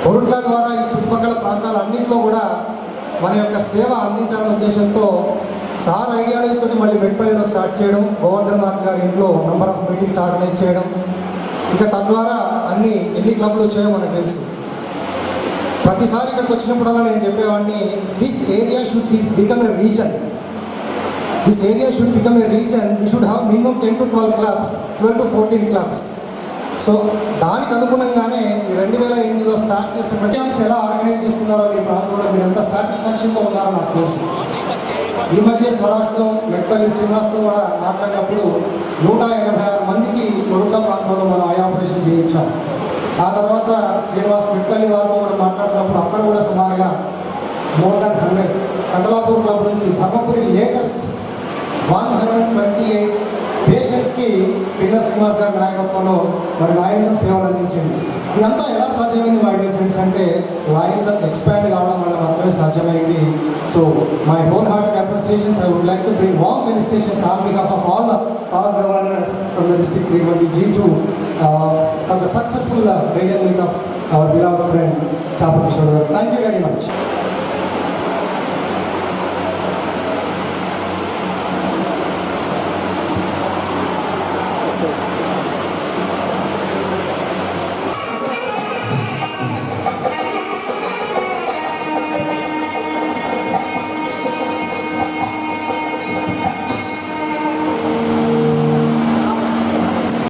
కొరుట్ల ద్వారా ఈ చుట్టుపక్కల ప్రాంతాలన్నింటిలో కూడా మన యొక్క సేవ అందించాలనే ఉద్దేశంతో సార్ ఐడియాలజీ తోటి మళ్ళీ మెట్పల్లిలో స్టార్ట్ చేయడం, గోవర్ధన్ నాథ్ గారి ఇంట్లో నంబర్ ఆఫ్ మీటింగ్స్ ఆర్గనైజ్ చేయడం, ఇక తద్వారా ఎన్ని క్లబ్లు వచ్చాయో మనకు తెలుసు. ప్రతిసారి ఇక్కడికి వచ్చినప్పుడల్లా నేను చెప్పేవాడిని, this area should become a reason. This area should become a region. We should have minimum 10 to 12 clubs, 12 to 14 clubs. So దానికి అనుగుణంగానే ఈ 2008లో స్టార్ట్ చేసిన ప్రత్యాంశం ఎలా ఆర్గనైజ్ చేస్తున్నారో ఈ ప్రాంతంలో మీరు ఎంత సాటిస్ఫాక్షన్తో ఉన్నారో నాకు తెలుసు. ఈ మధ్య స్వరాజ్తో మెట్పల్లి శ్రీనివాస్తో కూడా మాట్లాడినప్పుడు 186 మందికి కొరుట్ల ప్రాంతంలో మనం ఐ ఆపరేషన్ చేయించాం. ఆ తర్వాత శ్రీనివాస్ మెట్పల్లి వారితో కూడా మాట్లాడుతున్నప్పుడు అక్కడ కూడా సుమారుగా మోర్ దాన్ 100 కదలాపూర్ క్లబ్ నుంచి ధర్మపురి లేటెస్ట్ 128 పేషెంట్స్కి పిల్ల శ్రీనివాస్ గారి నాయకత్వంలో మరి లయనిజం సేవలు అందించింది. ఇదంతా ఎలా సాధ్యమైంది మై డియర్ ఫ్రెండ్స్ అంటే లయనిజం ఎక్స్పాండ్ కావడం వల్ల మాత్రమే సాధ్యమైంది. So my wholehearted appreciations. I would like to bring warm felicitations on behalf of all the past governors from the district 320 G2 for the successful region meet of our beloved friend Chapa Kishore. Thank you very much.